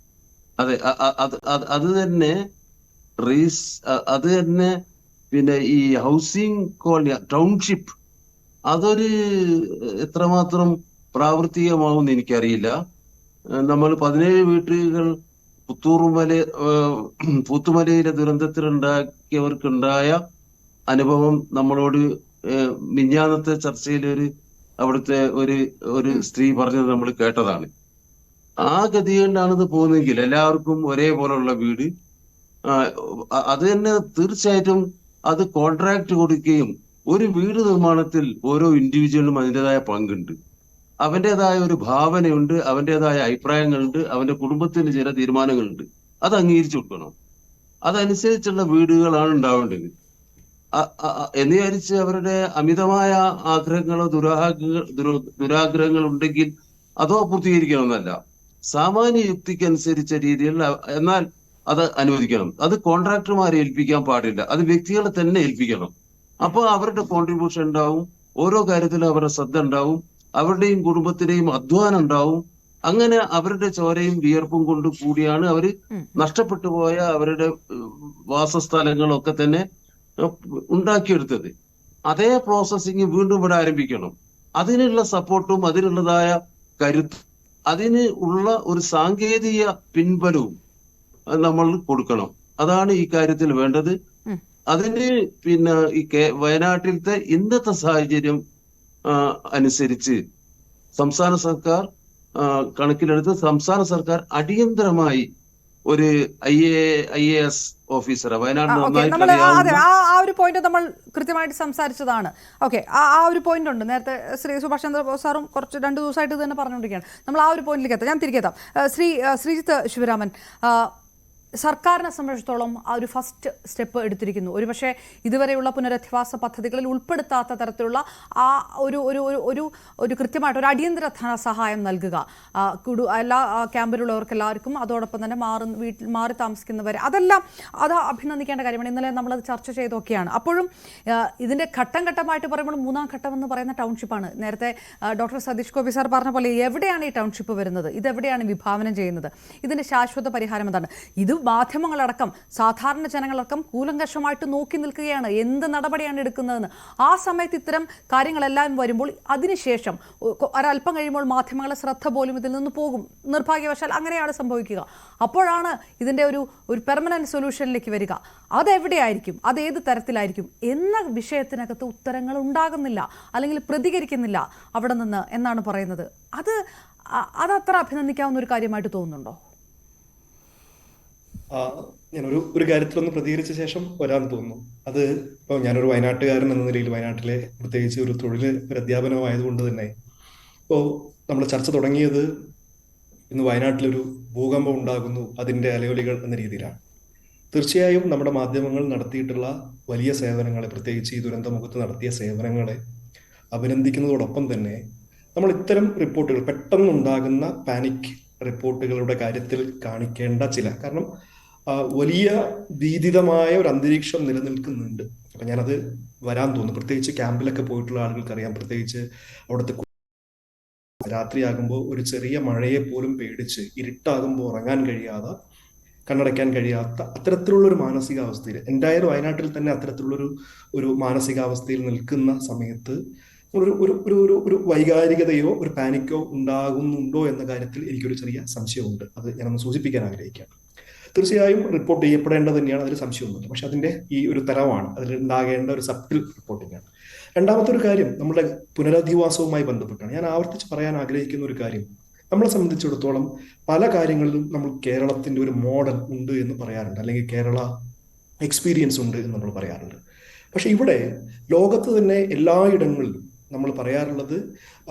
അതെ, അത് തന്നെ പിന്നെ ഈ ഹൗസിംഗ് കോളനി ടൗൺഷിപ്പ് അതൊരു എത്രമാത്രം പ്രാവർത്തികമാവും എനിക്കറിയില്ല. നമ്മൾ 17 വീട്ടുകൾ പുത്തുമലയിലെ ദുരന്തത്തിലുണ്ടാക്കിയവർക്കുണ്ടായ അനുഭവം നമ്മളോട് മിഞ്ഞാന്നത്തെ ചർച്ചയിൽ അവിടുത്തെ ഒരു സ്ത്രീ പറഞ്ഞത് നമ്മൾ കേട്ടതാണ്. ആ ഗതി കൊണ്ടാണിത് പോകുന്നതെങ്കിൽ എല്ലാവർക്കും ഒരേപോലുള്ള വീട് അത് തന്നെ തീർച്ചയായിട്ടും അത് കോൺട്രാക്ട് കൊടുക്കുകയും ഒരു വീട് നിർമ്മാണത്തിൽ ഓരോ ഇൻഡിവിജ്വലിനും അതിൻ്റെതായ പങ്കുണ്ട്, അവൻ്റെതായ ഒരു ഭാവനയുണ്ട്, അവൻ്റെതായ അഭിപ്രായങ്ങളുണ്ട്, അവന്റെ കുടുംബത്തിന് ചില തീരുമാനങ്ങളുണ്ട്. അത് അംഗീകരിച്ചു കൊടുക്കണം. അതനുസരിച്ചുള്ള വീടുകളാണ് ഉണ്ടാവേണ്ടത്. എന്ന് വിചാരിച്ച് അവരുടെ അമിതമായ ആഗ്രഹങ്ങളോ ദുരാഗ്രഹങ്ങൾ ഉണ്ടെങ്കിൽ അതോ പൂർത്തീകരിക്കണമെന്നല്ല. സാമാന്യ യുക്തിക്കനുസരിച്ച രീതിയിൽ എന്നാൽ അത് അനുവദിക്കണം. അത് കോൺട്രാക്ടർമാരെ ഏൽപ്പിക്കാൻ പാടില്ല, അത് വ്യക്തികളെ തന്നെ ഏൽപ്പിക്കണം. അപ്പോൾ അവരുടെ കോൺട്രിബ്യൂഷൻ ഉണ്ടാവും, ഓരോ കാര്യത്തിലും അവരുടെ ശ്രദ്ധ ഉണ്ടാവും, അവരുടെയും കുടുംബത്തിന്റെയും അധ്വാനം ഉണ്ടാവും. അങ്ങനെ അവരുടെ ചോരയും വിയർപ്പും കൊണ്ട് കൂടിയാണ് അവർ നഷ്ടപ്പെട്ടു പോയ അവരുടെ വാസസ്ഥലങ്ങളൊക്കെ തന്നെ ഉണ്ടാക്കിയെടുത്തത്. അതേ പ്രോസസ്സിങ് വീണ്ടും ഇവിടെ ആരംഭിക്കണം. അതിനുള്ള സപ്പോർട്ടും അതിനുള്ളതായ കരുത്തും അതിന് ഉള്ള ഒരു സാങ്കേതിക പിൻബലവും നമ്മൾ കൊടുക്കണം. അതാണ് ഈ കാര്യത്തിൽ വേണ്ടത്. അതിന് ഈ വയനാട്ടിലത്തെ ഇന്നത്തെ സാഹചര്യം അനുസരിച്ച് സംസ്ഥാന സർക്കാർ കണക്കിലെടുത്ത് സംസ്ഥാന സർക്കാർ അടിയന്തരമായി ഒരു IAS ഓഫീസറെ വയനാട്ടിൽ ആ ഒരു പോയിന്റ് നമ്മൾ കൃത്യമായിട്ട് സംസാരിച്ചതാണ്. ഓക്കെ, ആ ഒരു പോയിന്റ് ഉണ്ട്. നേരത്തെ ശ്രീ സുഭാഷ് ചന്ദ്രബോസ് സാറും കുറച്ച് 2 ദിവസമായിട്ട് ഇത് തന്നെ പറഞ്ഞുകൊണ്ടിരിക്കുകയാണ്. നമ്മൾ ആ ഒരു പോയിന്റിലേക്ക് എത്താം. ഞാൻ തിരികെ എത്താം. ശ്രീജിത്ത് ശിവരാമൻ, സർക്കാരിനെ സംബന്ധിച്ചിടത്തോളം ആ ഒരു ഫസ്റ്റ് സ്റ്റെപ്പ് എടുത്തിരിക്കുന്നു. ഒരുപക്ഷെ ഇതുവരെയുള്ള പുനരധിവാസ പദ്ധതികളിൽ ഉൾപ്പെടുത്താത്ത തരത്തിലുള്ള ആ ഒരു കൃത്യമായിട്ട് ഒരു അടിയന്തര ധനസഹായം നൽകുക എല്ലാ ക്യാമ്പിലുള്ളവർക്ക് എല്ലാവർക്കും, അതോടൊപ്പം തന്നെ വീട്ടിൽ മാറി താമസിക്കുന്നവരെ, അതെല്ലാം അത് അഭിനന്ദിക്കേണ്ട കാര്യമാണ്. ഇന്നലെ നമ്മളത് ചർച്ച ചെയ്തൊക്കെയാണ്. അപ്പോഴും ഇതിൻ്റെ ഘട്ടം ഘട്ടമായിട്ട് പറയുമ്പോൾ 3ാം ഘട്ടം എന്ന് പറയുന്ന ടൗൺഷിപ്പാണ്. നേരത്തെ ഡോക്ടർ സതീഷ് ഗോപി സാർ പറഞ്ഞ പോലെ എവിടെയാണ് ഈ ടൗൺഷിപ്പ് വരുന്നത്, ഇതെവിടെയാണ് വിഭാവനം ചെയ്യുന്നത്, ഇതിൻ്റെ ശാശ്വത പരിഹാരം എന്താണ്? ഇത് മാധ്യമങ്ങളടക്കം സാധാരണ ജനങ്ങളടക്കം കൂലങ്കഷമായിട്ട് നോക്കി നിൽക്കുകയാണ് എന്ത് നടപടിയാണ് എടുക്കുന്നതെന്ന്. ആ സമയത്ത് ഇത്തരം കാര്യങ്ങളെല്ലാം വരുമ്പോൾ അതിനുശേഷം ഒരല്പം കഴിയുമ്പോൾ മാധ്യമങ്ങളെ ശ്രദ്ധ പോലും ഇതിൽ നിന്ന് പോകും. നിർഭാഗ്യവശാൽ അങ്ങനെയാണ് സംഭവിക്കുക. അപ്പോഴാണ് ഇതിൻ്റെ ഒരു പെർമനന്റ് സൊല്യൂഷനിലേക്ക് വരിക. അതെവിടെയായിരിക്കും, അതേത് തരത്തിലായിരിക്കും എന്ന വിഷയത്തിനകത്ത് ഉത്തരങ്ങൾ ഉണ്ടാകുന്നില്ല, അല്ലെങ്കിൽ പ്രതികരിക്കുന്നില്ല അവിടെ നിന്ന് എന്നാണ് പറയുന്നത്. അതത്ര അഭിനന്ദിക്കാവുന്ന ഒരു കാര്യമായിട്ട് തോന്നുന്നുണ്ടോ? ഞാനൊരു കാര്യത്തിലൊന്ന് പ്രതികരിച്ച ശേഷം വരാൻ തോന്നുന്നു. അത് ഇപ്പോൾ ഞാനൊരു വയനാട്ടുകാരൻ എന്ന നിലയിൽ വയനാട്ടിലെ പ്രത്യേകിച്ച് ഒരു തൊഴിൽ ഒരു അധ്യാപനമായതുകൊണ്ട് തന്നെ ഇപ്പോൾ നമ്മൾ ചർച്ച തുടങ്ങിയത് ഇന്ന് വയനാട്ടിലൊരു ഭൂകമ്പം ഉണ്ടാകുന്നു, അതിൻ്റെ അലയൊലികൾ എന്ന രീതിയിലാണ്. തീർച്ചയായും നമ്മുടെ മാധ്യമങ്ങൾ നടത്തിയിട്ടുള്ള വലിയ സേവനങ്ങളെ, പ്രത്യേകിച്ച് ഈ ദുരന്തമുഖത്ത് നടത്തിയ സേവനങ്ങളെ അഭിനന്ദിക്കുന്നതോടൊപ്പം തന്നെ നമ്മൾ ഇത്തരം റിപ്പോർട്ടുകൾ, പെട്ടെന്നുണ്ടാകുന്ന പാനിക് റിപ്പോർട്ടുകളുടെ കാര്യത്തിൽ കാണിക്കേണ്ട കാരണം വലിയ ഭീതിതമായ ഒരു അന്തരീക്ഷം നിലനിൽക്കുന്നുണ്ട്. അപ്പൊ ഞാനത് വരാൻ തോന്നുന്നു. പ്രത്യേകിച്ച് ക്യാമ്പിലൊക്കെ പോയിട്ടുള്ള ആളുകൾക്കറിയാം. പ്രത്യേകിച്ച് അവിടുത്തെ രാത്രിയാകുമ്പോൾ ഒരു ചെറിയ മഴയെ പോലും പേടിച്ച് ഇരുട്ടാകുമ്പോൾ ഉറങ്ങാൻ കഴിയാതെ, കണ്ണടയ്ക്കാൻ കഴിയാത്ത അത്തരത്തിലുള്ളൊരു മാനസികാവസ്ഥയിൽ, എൻ്റയർ വയനാട്ടിൽ തന്നെ അത്തരത്തിലുള്ളൊരു മാനസികാവസ്ഥയിൽ നിൽക്കുന്ന സമയത്ത് ഒരു വൈകാരികതയോ ഒരു പാനിക്കോ ഉണ്ടാകുന്നുണ്ടോ എന്ന കാര്യത്തിൽ എനിക്കൊരു ചെറിയ സംശയമുണ്ട്. അത് ഞാനൊന്ന് സൂചിപ്പിക്കാൻ ആഗ്രഹിക്കുകയാണ്. തീർച്ചയായും റിപ്പോർട്ട് ചെയ്യപ്പെടേണ്ടത് തന്നെയാണ്, അതിൽ സംശയമൊന്നുമില്ല. പക്ഷെ അതിന്റെ ഈ ഒരു തരമാണ്, അതിൽ ഉണ്ടാകേണ്ട ഒരു സബ്റ്റിൽ റിപ്പോർട്ടിംഗ് ആണ്. രണ്ടാമത്തെ ഒരു കാര്യം നമ്മുടെ പുനരധിവാസവുമായി ബന്ധപ്പെട്ടാണ്. ഞാൻ ആവർത്തിച്ച് പറയാൻ ആഗ്രഹിക്കുന്ന ഒരു കാര്യം, നമ്മളെ സംബന്ധിച്ചിടത്തോളം പല കാര്യങ്ങളിലും നമ്മൾ കേരളത്തിന്റെ ഒരു മോഡൽ ഉണ്ട് എന്ന് പറയാറുണ്ട്, അല്ലെങ്കിൽ കേരള എക്സ്പീരിയൻസ് ഉണ്ട് എന്ന് നമ്മൾ പറയാറുണ്ട്. പക്ഷെ ഇവിടെ ലോകത്ത് തന്നെ എല്ലായിടങ്ങളിലും നമ്മൾ പറയാറുള്ളത്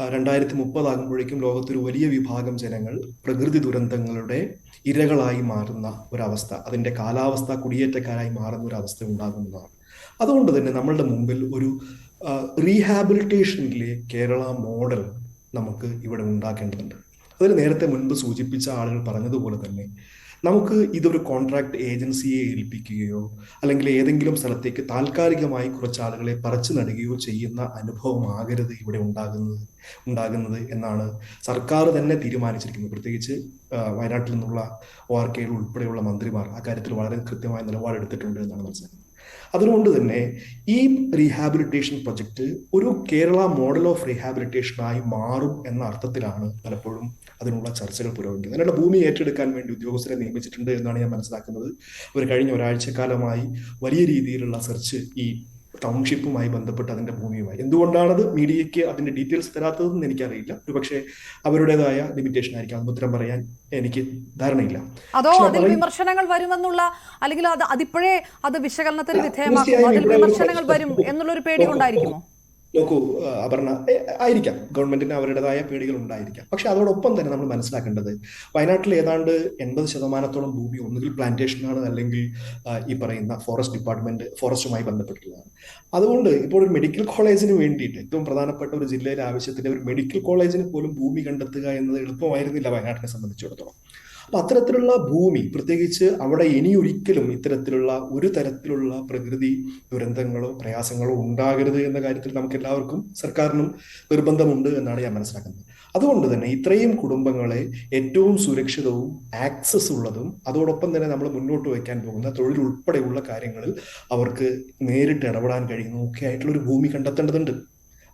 2030 ആകുമ്പോഴേക്കും ലോകത്തൊരു വലിയ വിഭാഗം ജനങ്ങൾ പ്രകൃതി ദുരന്തങ്ങളുടെ ഇരകളായി മാറുന്ന ഒരവസ്ഥ, അതിൻ്റെ കാലാവസ്ഥ കുടിയേറ്റക്കാരായി മാറുന്ന ഒരു അവസ്ഥ ഉണ്ടാകുന്നതാണ്. അതുകൊണ്ട് തന്നെ നമ്മളുടെ മുമ്പിൽ ഒരു റീഹാബിലിറ്റേഷനിലെ കേരള മോഡൽ നമുക്ക് ഇവിടെ ഉണ്ടാക്കേണ്ടതുണ്ട്. അതിൽ നേരത്തെ മുൻപ് സൂചിപ്പിച്ച ആളുകൾ പറഞ്ഞതുപോലെ തന്നെ നമുക്ക് ഇതൊരു കോൺട്രാക്ട് ഏജൻസിയെ ഏൽപ്പിക്കുകയോ അല്ലെങ്കിൽ ഏതെങ്കിലും സ്ഥലത്തേക്ക് താൽക്കാലികമായി കുറച്ച് ആളുകളെ പറിച്ചു നടുകയോ ചെയ്യുന്ന അനുഭവമാകരുത് ഇവിടെ ഉണ്ടാകുന്നത് എന്നാണ് സർക്കാർ തന്നെ തീരുമാനിച്ചിരിക്കുന്നത്. പ്രത്യേകിച്ച് വയനാട്ടിൽ നിന്നുള്ള ORK ഉൾപ്പെടെയുള്ള മന്ത്രിമാർ ആ കാര്യത്തിൽ വളരെ കൃത്യമായ നിലപാടെടുത്തിട്ടുണ്ട് എന്നാണ് മനസ്സിലാക്കുന്നത്. അതുകൊണ്ട് തന്നെ ഈ റീഹാബിലിറ്റേഷൻ പ്രൊജക്ട് ഒരു കേരള മോഡൽ ഓഫ് റീഹാബിലിറ്റേഷനായി മാറും എന്ന അർത്ഥത്തിലാണ് പലപ്പോഴും അതിനുള്ള ചർച്ചകൾ പുരോഗമിക്കുന്നത്. അതിനുള്ള ഭൂമി ഏറ്റെടുക്കാൻ വേണ്ടി ഉദ്യോഗസ്ഥരെ നിയമിച്ചിട്ടുണ്ട് എന്നാണ് ഞാൻ മനസ്സിലാക്കുന്നത്. അവർ കഴിഞ്ഞ ഒരാഴ്ചക്കാലമായി വലിയ രീതിയിലുള്ള സെർച്ച് ഈ ടൗൺഷിപ്പുമായി ബന്ധപ്പെട്ട് അതിന്റെ ഭൂമിയുമായി. എന്തുകൊണ്ടാണത് മീഡിയയ്ക്ക് അതിന്റെ ഡീറ്റെയിൽസ് തരാത്തതെന്ന് എനിക്കറിയില്ല. ഒരുപക്ഷെ അവരുടേതായ ലിമിറ്റേഷൻ ആയിരിക്കാം. അതിന് ഉത്തരം പറയാൻ എനിക്ക് ധാരണയില്ല. അതോ അതിൽ വിമർശനങ്ങൾ വരുമെന്നുള്ള, അല്ലെങ്കിൽ അതിപ്പോഴേ അത് വിശകലനത്തിന് വിധേയമാക്കും, അതിൽ വിമർശനങ്ങൾ വരും എന്നുള്ളൊരു പേടി ഉണ്ടായിരിക്കുമോ? നോക്കൂ അപർണ, ആയിരിക്കാം, ഗവൺമെന്റിന് അവരുടേതായ പേടികൾ ഉണ്ടായിരിക്കാം. പക്ഷെ അതോടൊപ്പം തന്നെ നമ്മൾ മനസ്സിലാക്കേണ്ടത് വയനാട്ടിൽ ഏതാണ്ട് 80% ഭൂമി ഒന്നുകിൽ പ്ലാന്റേഷനാണ്, അല്ലെങ്കിൽ ഈ പറയുന്ന ഫോറസ്റ്റ് ഡിപ്പാർട്ട്മെന്റ് ഫോറസ്റ്റുമായി ബന്ധപ്പെട്ടുള്ളതാണ്. അതുകൊണ്ട് ഇപ്പോൾ ഒരു മെഡിക്കൽ കോളേജിന് വേണ്ടിയിട്ട് ഏറ്റവും പ്രധാനപ്പെട്ട ഒരു ജില്ലയിലെ ആവശ്യത്തിന് ഒരു മെഡിക്കൽ കോളേജിന് പോലും ഭൂമി കണ്ടെത്തുക എന്നത് എളുപ്പമായിരുന്നില്ല വയനാട്ടിനെ സംബന്ധിച്ചിടത്തോളം. അപ്പൊ അത്തരത്തിലുള്ള ഭൂമി, പ്രത്യേകിച്ച് അവിടെ ഇനിയൊരിക്കലും ഇത്തരത്തിലുള്ള ഒരു തരത്തിലുള്ള പ്രകൃതി ദുരന്തങ്ങളോ പ്രയാസങ്ങളോ ഉണ്ടാകരുത് എന്ന കാര്യത്തിൽ നമുക്ക് എല്ലാവർക്കും, സർക്കാരിനും നിർബന്ധമുണ്ട് എന്നാണ് ഞാൻ മനസ്സിലാക്കുന്നത്. അതുകൊണ്ട് തന്നെ ഇത്രയും കുടുംബങ്ങളെ ഏറ്റവും സുരക്ഷിതവും ആക്സസ് ഉള്ളതും അതോടൊപ്പം തന്നെ നമ്മൾ മുന്നോട്ട് വയ്ക്കാൻ പോകുന്ന തൊഴിൽ ഉൾപ്പെടെയുള്ള കാര്യങ്ങളിൽ അവർക്ക് നേരിട്ട് ഇടപെടാൻ കഴിയുന്ന ഒക്കെ ആയിട്ടുള്ള ഒരു ഭൂമി കണ്ടെത്തേണ്ടതുണ്ട്.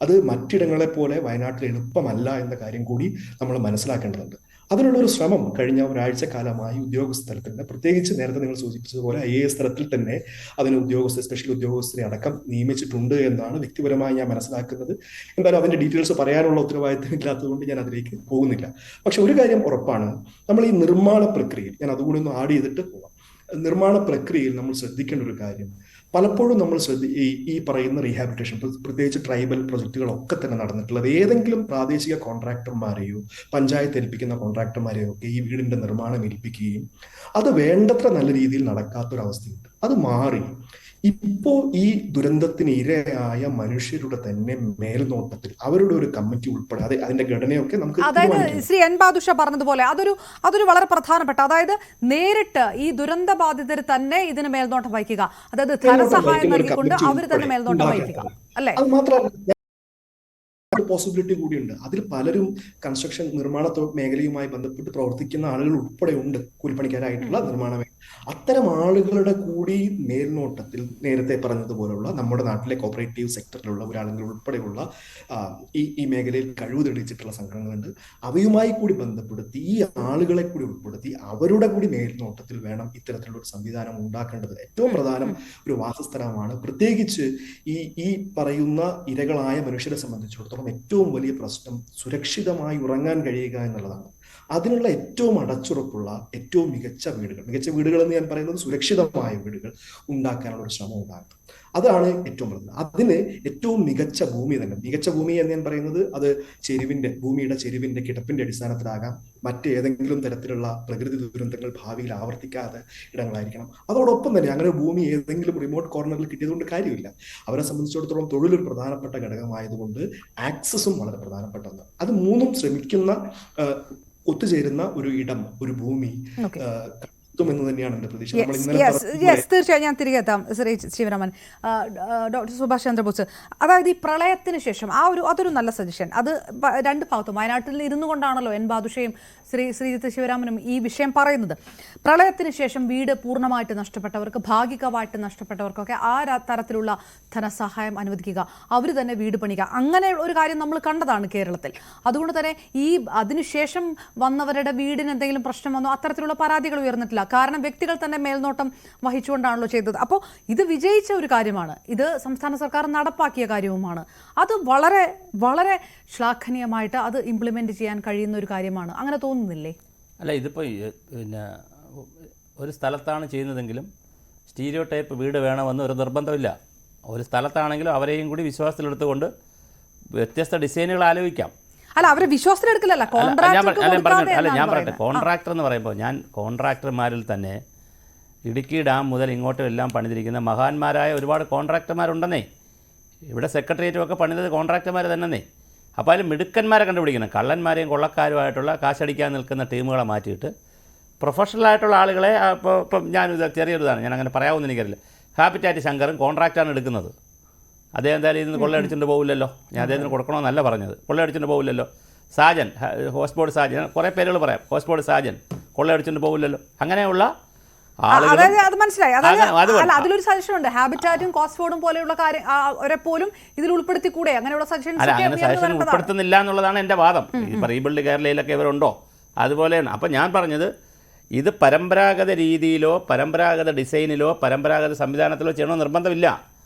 അത് മറ്റിടങ്ങളെ പോലെ വയനാട്ടിൽ എളുപ്പമല്ല എന്ന കാര്യം കൂടി നമ്മൾ മനസ്സിലാക്കേണ്ടതുണ്ട്. അതിനുള്ള ഒരു ശ്രമം കഴിഞ്ഞ ഒരാഴ്ചക്കാലമായി ഉദ്യോഗസ്ഥ തലത്തിൽ തന്നെ, പ്രത്യേകിച്ച് നേരത്തെ നിങ്ങൾ സൂചിപ്പിച്ചതുപോലെ IAS തലത്തിൽ തന്നെ അതിന് സ്പെഷ്യൽ ഉദ്യോഗസ്ഥരെ അടക്കം നിയമിച്ചിട്ടുണ്ട് എന്നാണ് വ്യക്തിപരമായി ഞാൻ മനസ്സിലാക്കുന്നത്. എന്തായാലും അതിന്റെ ഡീറ്റെയിൽസ് പറയാനുള്ള ഉത്തരവാദിത്തം ഇല്ലാത്തതുകൊണ്ട് ഞാൻ അതിലേക്ക് പോകുന്നില്ല. പക്ഷെ ഒരു കാര്യം ഉറപ്പാണ്, നമ്മൾ ഈ നിർമ്മാണ പ്രക്രിയയിൽ, ഞാൻ അതുകൂടി ഒന്ന് ആഡ് ചെയ്തിട്ട് പോവാം, നിർമ്മാണ പ്രക്രിയയിൽ നമ്മൾ ശ്രദ്ധിക്കേണ്ട ഒരു കാര്യം, പലപ്പോഴും നമ്മൾ ഈ പറയുന്ന റീഹാബിലിറ്റേഷൻ, പ്രത്യേകിച്ച് ട്രൈബൽ പ്രൊജക്ടുകളൊക്കെ തന്നെ നടന്നിട്ടുള്ളത് ഏതെങ്കിലും പ്രാദേശിക കോൺട്രാക്ടർമാരെയോ പഞ്ചായത്ത് ഏൽപ്പിക്കുന്ന കോൺട്രാക്ടർമാരെയോ ഒക്കെ ഈ വീടിന്റെ നിർമ്മാണം ഏൽപ്പിക്കുകയും അത് വേണ്ടത്ര നല്ല രീതിയിൽ നടക്കാത്തൊരവസ്ഥയുണ്ട്. അത് മാറി ഇപ്പോ ഈ ദുരന്തത്തിന് ഇരയായ മനുഷ്യരുടെ തന്നെ മേൽനോട്ടത്തിൽ അവരുടെ ഒരു കമ്മിറ്റി ഉൾപ്പെടെ അതിന്റെ ഘടനയൊക്കെ നമുക്ക്, അതായത് ശ്രീ എൻ ബാദുഷ പറഞ്ഞതുപോലെ അതൊരു വളരെ പ്രധാനപ്പെട്ട, അതായത് നേരിട്ട് ഈ ദുരന്ത ബാധിതർ തന്നെ ഇതിന് മേൽനോട്ടം വഹിക്കുക, അതായത് ധനസഹായം നൽകിക്കൊണ്ട് അവർ തന്നെ മേൽനോട്ടം വഹിക്കുക, അല്ലെ? അത് മാത്രമല്ല പോസിബിലിറ്റി കൂടിയുണ്ട്. അതിൽ പലരും കൺസ്ട്രക്ഷൻ നിർമ്മാണ മേഖലയുമായി ബന്ധപ്പെട്ട് പ്രവർത്തിക്കുന്ന ആളുകൾ ഉൾപ്പെടെ ഉണ്ട്, കൂലിപ്പണിക്കാരായിട്ടുള്ള നിർമ്മാണ മേഖല. അത്തരം ആളുകളുടെ കൂടി മേൽനോട്ടത്തിൽ നേരത്തെ പറഞ്ഞതുപോലുള്ള നമ്മുടെ നാട്ടിലെ കോപ്പറേറ്റീവ് സെക്ടറിലുള്ള ഒരാളുകൾ ഉൾപ്പെടെയുള്ള ഈ മേഖലയിൽ കഴിവ് തെളിയിച്ചിട്ടുള്ള സംഘടനകളുണ്ട്. അവയുമായി കൂടി ബന്ധപ്പെടുത്തി ഈ ആളുകളെ കൂടി ഉൾപ്പെടുത്തി അവരുടെ കൂടി മേൽനോട്ടത്തിൽ വേണം ഇത്തരത്തിലുള്ള ഒരു സംവിധാനം ഉണ്ടാക്കേണ്ടത്. ഏറ്റവും പ്രധാനം ഒരു വാസസ്ഥലമാണ്. പ്രത്യേകിച്ച് ഈ പറയുന്ന ഇരകളായ മനുഷ്യരെ സംബന്ധിച്ചിടത്തോളം ഏറ്റവും വലിയ പ്രശ്നം സുരക്ഷിതമായി ഉറങ്ങാൻ കഴിയുക എന്നുള്ളതാണ്. അതിനുള്ള ഏറ്റവും അടച്ചുറപ്പുള്ള ഏറ്റവും മികച്ച വീടുകൾ എന്ന് ഞാൻ പറയുന്നത് സുരക്ഷിതമായ വീടുകൾ ഉണ്ടാക്കാനുള്ള ഒരു ശ്രമം ഉണ്ടാകും. അതാണ് ഏറ്റവും പ്രധാനം. അതിന് ഏറ്റവും മികച്ച ഭൂമി തന്നെ, മികച്ച ഭൂമി എന്ന് ഞാൻ പറയുന്നത് അത് ഭൂമിയുടെ ചെരിവിന്റെ കിടപ്പിന്റെ അടിസ്ഥാനത്തിലാകാം, മറ്റേതെങ്കിലും തരത്തിലുള്ള പ്രകൃതി ദുരന്തങ്ങൾ ഭാവിയിൽ ആവർത്തിക്കാതെ ഇടങ്ങളായിരിക്കണം. അതോടൊപ്പം തന്നെ അങ്ങനെ ഭൂമി ഏതെങ്കിലും റിമോട്ട് കോർണറിൽ കിട്ടിയതുകൊണ്ട് കാര്യമില്ല. അവരെ സംബന്ധിച്ചിടത്തോളം തൊഴിലൊരു പ്രധാനപ്പെട്ട ഘടകമായതുകൊണ്ട് ആക്സസും വളരെ പ്രധാനപ്പെട്ട ഒന്നാണ്. അത് മൂന്നും ശ്രമിക്കുന്ന ഒത്തുചേരുന്ന ഒരു ഇടം, ഒരു ഭൂമി എന്ന് തന്നെയാണ് എന്റെ പ്രതീക്ഷ. തീർച്ചയായും ഞാൻ തിരികെ എത്താം ശ്രീ ശിവരാമൻ. ഡോക്ടർ സുഭാഷ് ചന്ദ്രബോസ്, അതായത് ഈ പ്രളയത്തിന് ശേഷം അതൊരു നല്ല സജഷൻ. അത് രണ്ട് ഭാഗത്തും വയനാട്ടിൽ ഇരുന്നു കൊണ്ടാണല്ലോ എൻ ബാദുഷയും ശ്രീജിത്ത് ശിവരാമനും ഈ വിഷയം പറയുന്നത്. പ്രളയത്തിന് ശേഷം വീട് പൂർണ്ണമായിട്ട് നഷ്ടപ്പെട്ടവർക്ക്, ഭാഗികമായിട്ട് നഷ്ടപ്പെട്ടവർക്കൊക്കെ ആ തരത്തിലുള്ള ധനസഹായം അനുവദിക്കുക, അവർ തന്നെ വീട് പണിയുക, അങ്ങനെ ഒരു കാര്യം നമ്മൾ കണ്ടതാണ് കേരളത്തിൽ. അതുകൊണ്ട് തന്നെ അതിനുശേഷം വന്നവരുടെ വീടിന് എന്തെങ്കിലും പ്രശ്നം വന്നോ അത്തരത്തിലുള്ള പരാതികൾ ഉയർന്നിട്ടില്ല. കാരണം വ്യക്തികൾ തന്നെ മേൽനോട്ടം വഹിച്ചുകൊണ്ടാണല്ലോ ചെയ്തത്. അപ്പോൾ ഇത് വിജയിച്ച ഒരു കാര്യമാണ്, ഇത് സംസ്ഥാന സർക്കാർ നടപ്പാക്കിയ കാര്യവുമാണ്. അത് വളരെ വളരെ ശ്ലാഘനീയമായിട്ട് അത് ഇംപ്ലിമെന്റ് ചെയ്യാൻ കഴിയുന്ന ഒരു കാര്യമാണ്. അങ്ങനെ തോന്നുന്നില്ലേ? അല്ല, ഇതിപ്പോൾ പിന്നെ ഒരു സ്ഥലത്താണ് ചെയ്യുന്നതെങ്കിലും സ്റ്റീരിയോ ടൈപ്പ് വീട് വേണമെന്ന് ഒരു നിർബന്ധമില്ല. ഒരു സ്ഥലത്താണെങ്കിലും അവരെയും കൂടി വിശ്വാസത്തിലെടുത്തുകൊണ്ട് വ്യത്യസ്ത ഡിസൈനുകൾ ആലോചിക്കാം. അല്ല, അവരെ വിശ്വാസത്തിലെടുക്കില്ലല്ല, ഞാൻ പറയട്ടെ, കോൺട്രാക്ടർ എന്ന് പറയുമ്പോൾ ഞാൻ കോൺട്രാക്ടർമാരിൽ തന്നെ ഇടുക്കി ഡാം മുതൽ ഇങ്ങോട്ടും എല്ലാം പണിതിരിക്കുന്ന മഹാന്മാരായ ഒരുപാട് കോൺട്രാക്ടർമാരുണ്ടെന്നേ. ഇവിടെ സെക്രട്ടേറിയറ്റും ഒക്കെ പണിതത് കോൺട്രാക്ടർമാർ തന്നെ. അപ്പോൾ അതിൽ മിടുക്കന്മാരെ കണ്ടുപിടിക്കണം. കള്ളന്മാരെയും കൊള്ളക്കാരുമായിട്ടുള്ള കാശടിക്കാൻ നിൽക്കുന്ന ടീമുകളെ മാറ്റിയിട്ട് പ്രൊഫഷണലായിട്ടുള്ള ആളുകളെ, ഇപ്പം ഞാനിത് ചെറിയൊരിതാണ്, ഞാൻ അങ്ങനെ പറയാമെന്ന് എനിക്കറിയില്ല. ഹാബിറ്റാറ്റ് ശങ്കറും കോൺട്രാക്റ്റാണ് എടുക്കുന്നത്. അദ്ദേഹം എന്തായാലും ഇതിന് കൊള്ളയടിച്ചിട്ട് പോകില്ലല്ലോ. ഞാൻ അദ്ദേഹത്തിന് കൊടുക്കണമെന്നല്ല പറഞ്ഞത്, കൊള്ളയടിച്ചിട്ട് പോകില്ലല്ലോ. സാജൻ, ഹോസ്ബോർഡ് സാജൻ, കുറേ പേരുകൾ പറയാം, ഹോസ്ബോർഡ് സാജൻ കൊള്ളയടിച്ചിട്ട് പോകില്ലല്ലോ. അങ്ങനെയുള്ള അത് മനസ്സിലായി. അതിലൊരു സജഷൻ ഉണ്ട്, ഹാബിറ്റാറ്റും കോസ്ഫോർഡും പോലെയുള്ള കാര്യം പോലും ഇതിൽ ഉൾപ്പെടുത്തിക്കൂടെ? അങ്ങനെയുള്ള സജഷൻ ഉൾപ്പെടുത്തുന്നില്ല എന്നുള്ളതാണ് എൻ്റെ വാദം. ഇപ്പോൾ റീബിൽഡ് കേരളയിലൊക്കെ ഇവരുണ്ടോ? അതുപോലെയാണ്. അപ്പം ഞാൻ പറഞ്ഞത് ഇത് പരമ്പരാഗത രീതിയിലോ പരമ്പരാഗത ഡിസൈനിലോ പരമ്പരാഗത സംവിധാനത്തിലോ ചെയ്യണമെന്ന് നിർബന്ധമില്ല.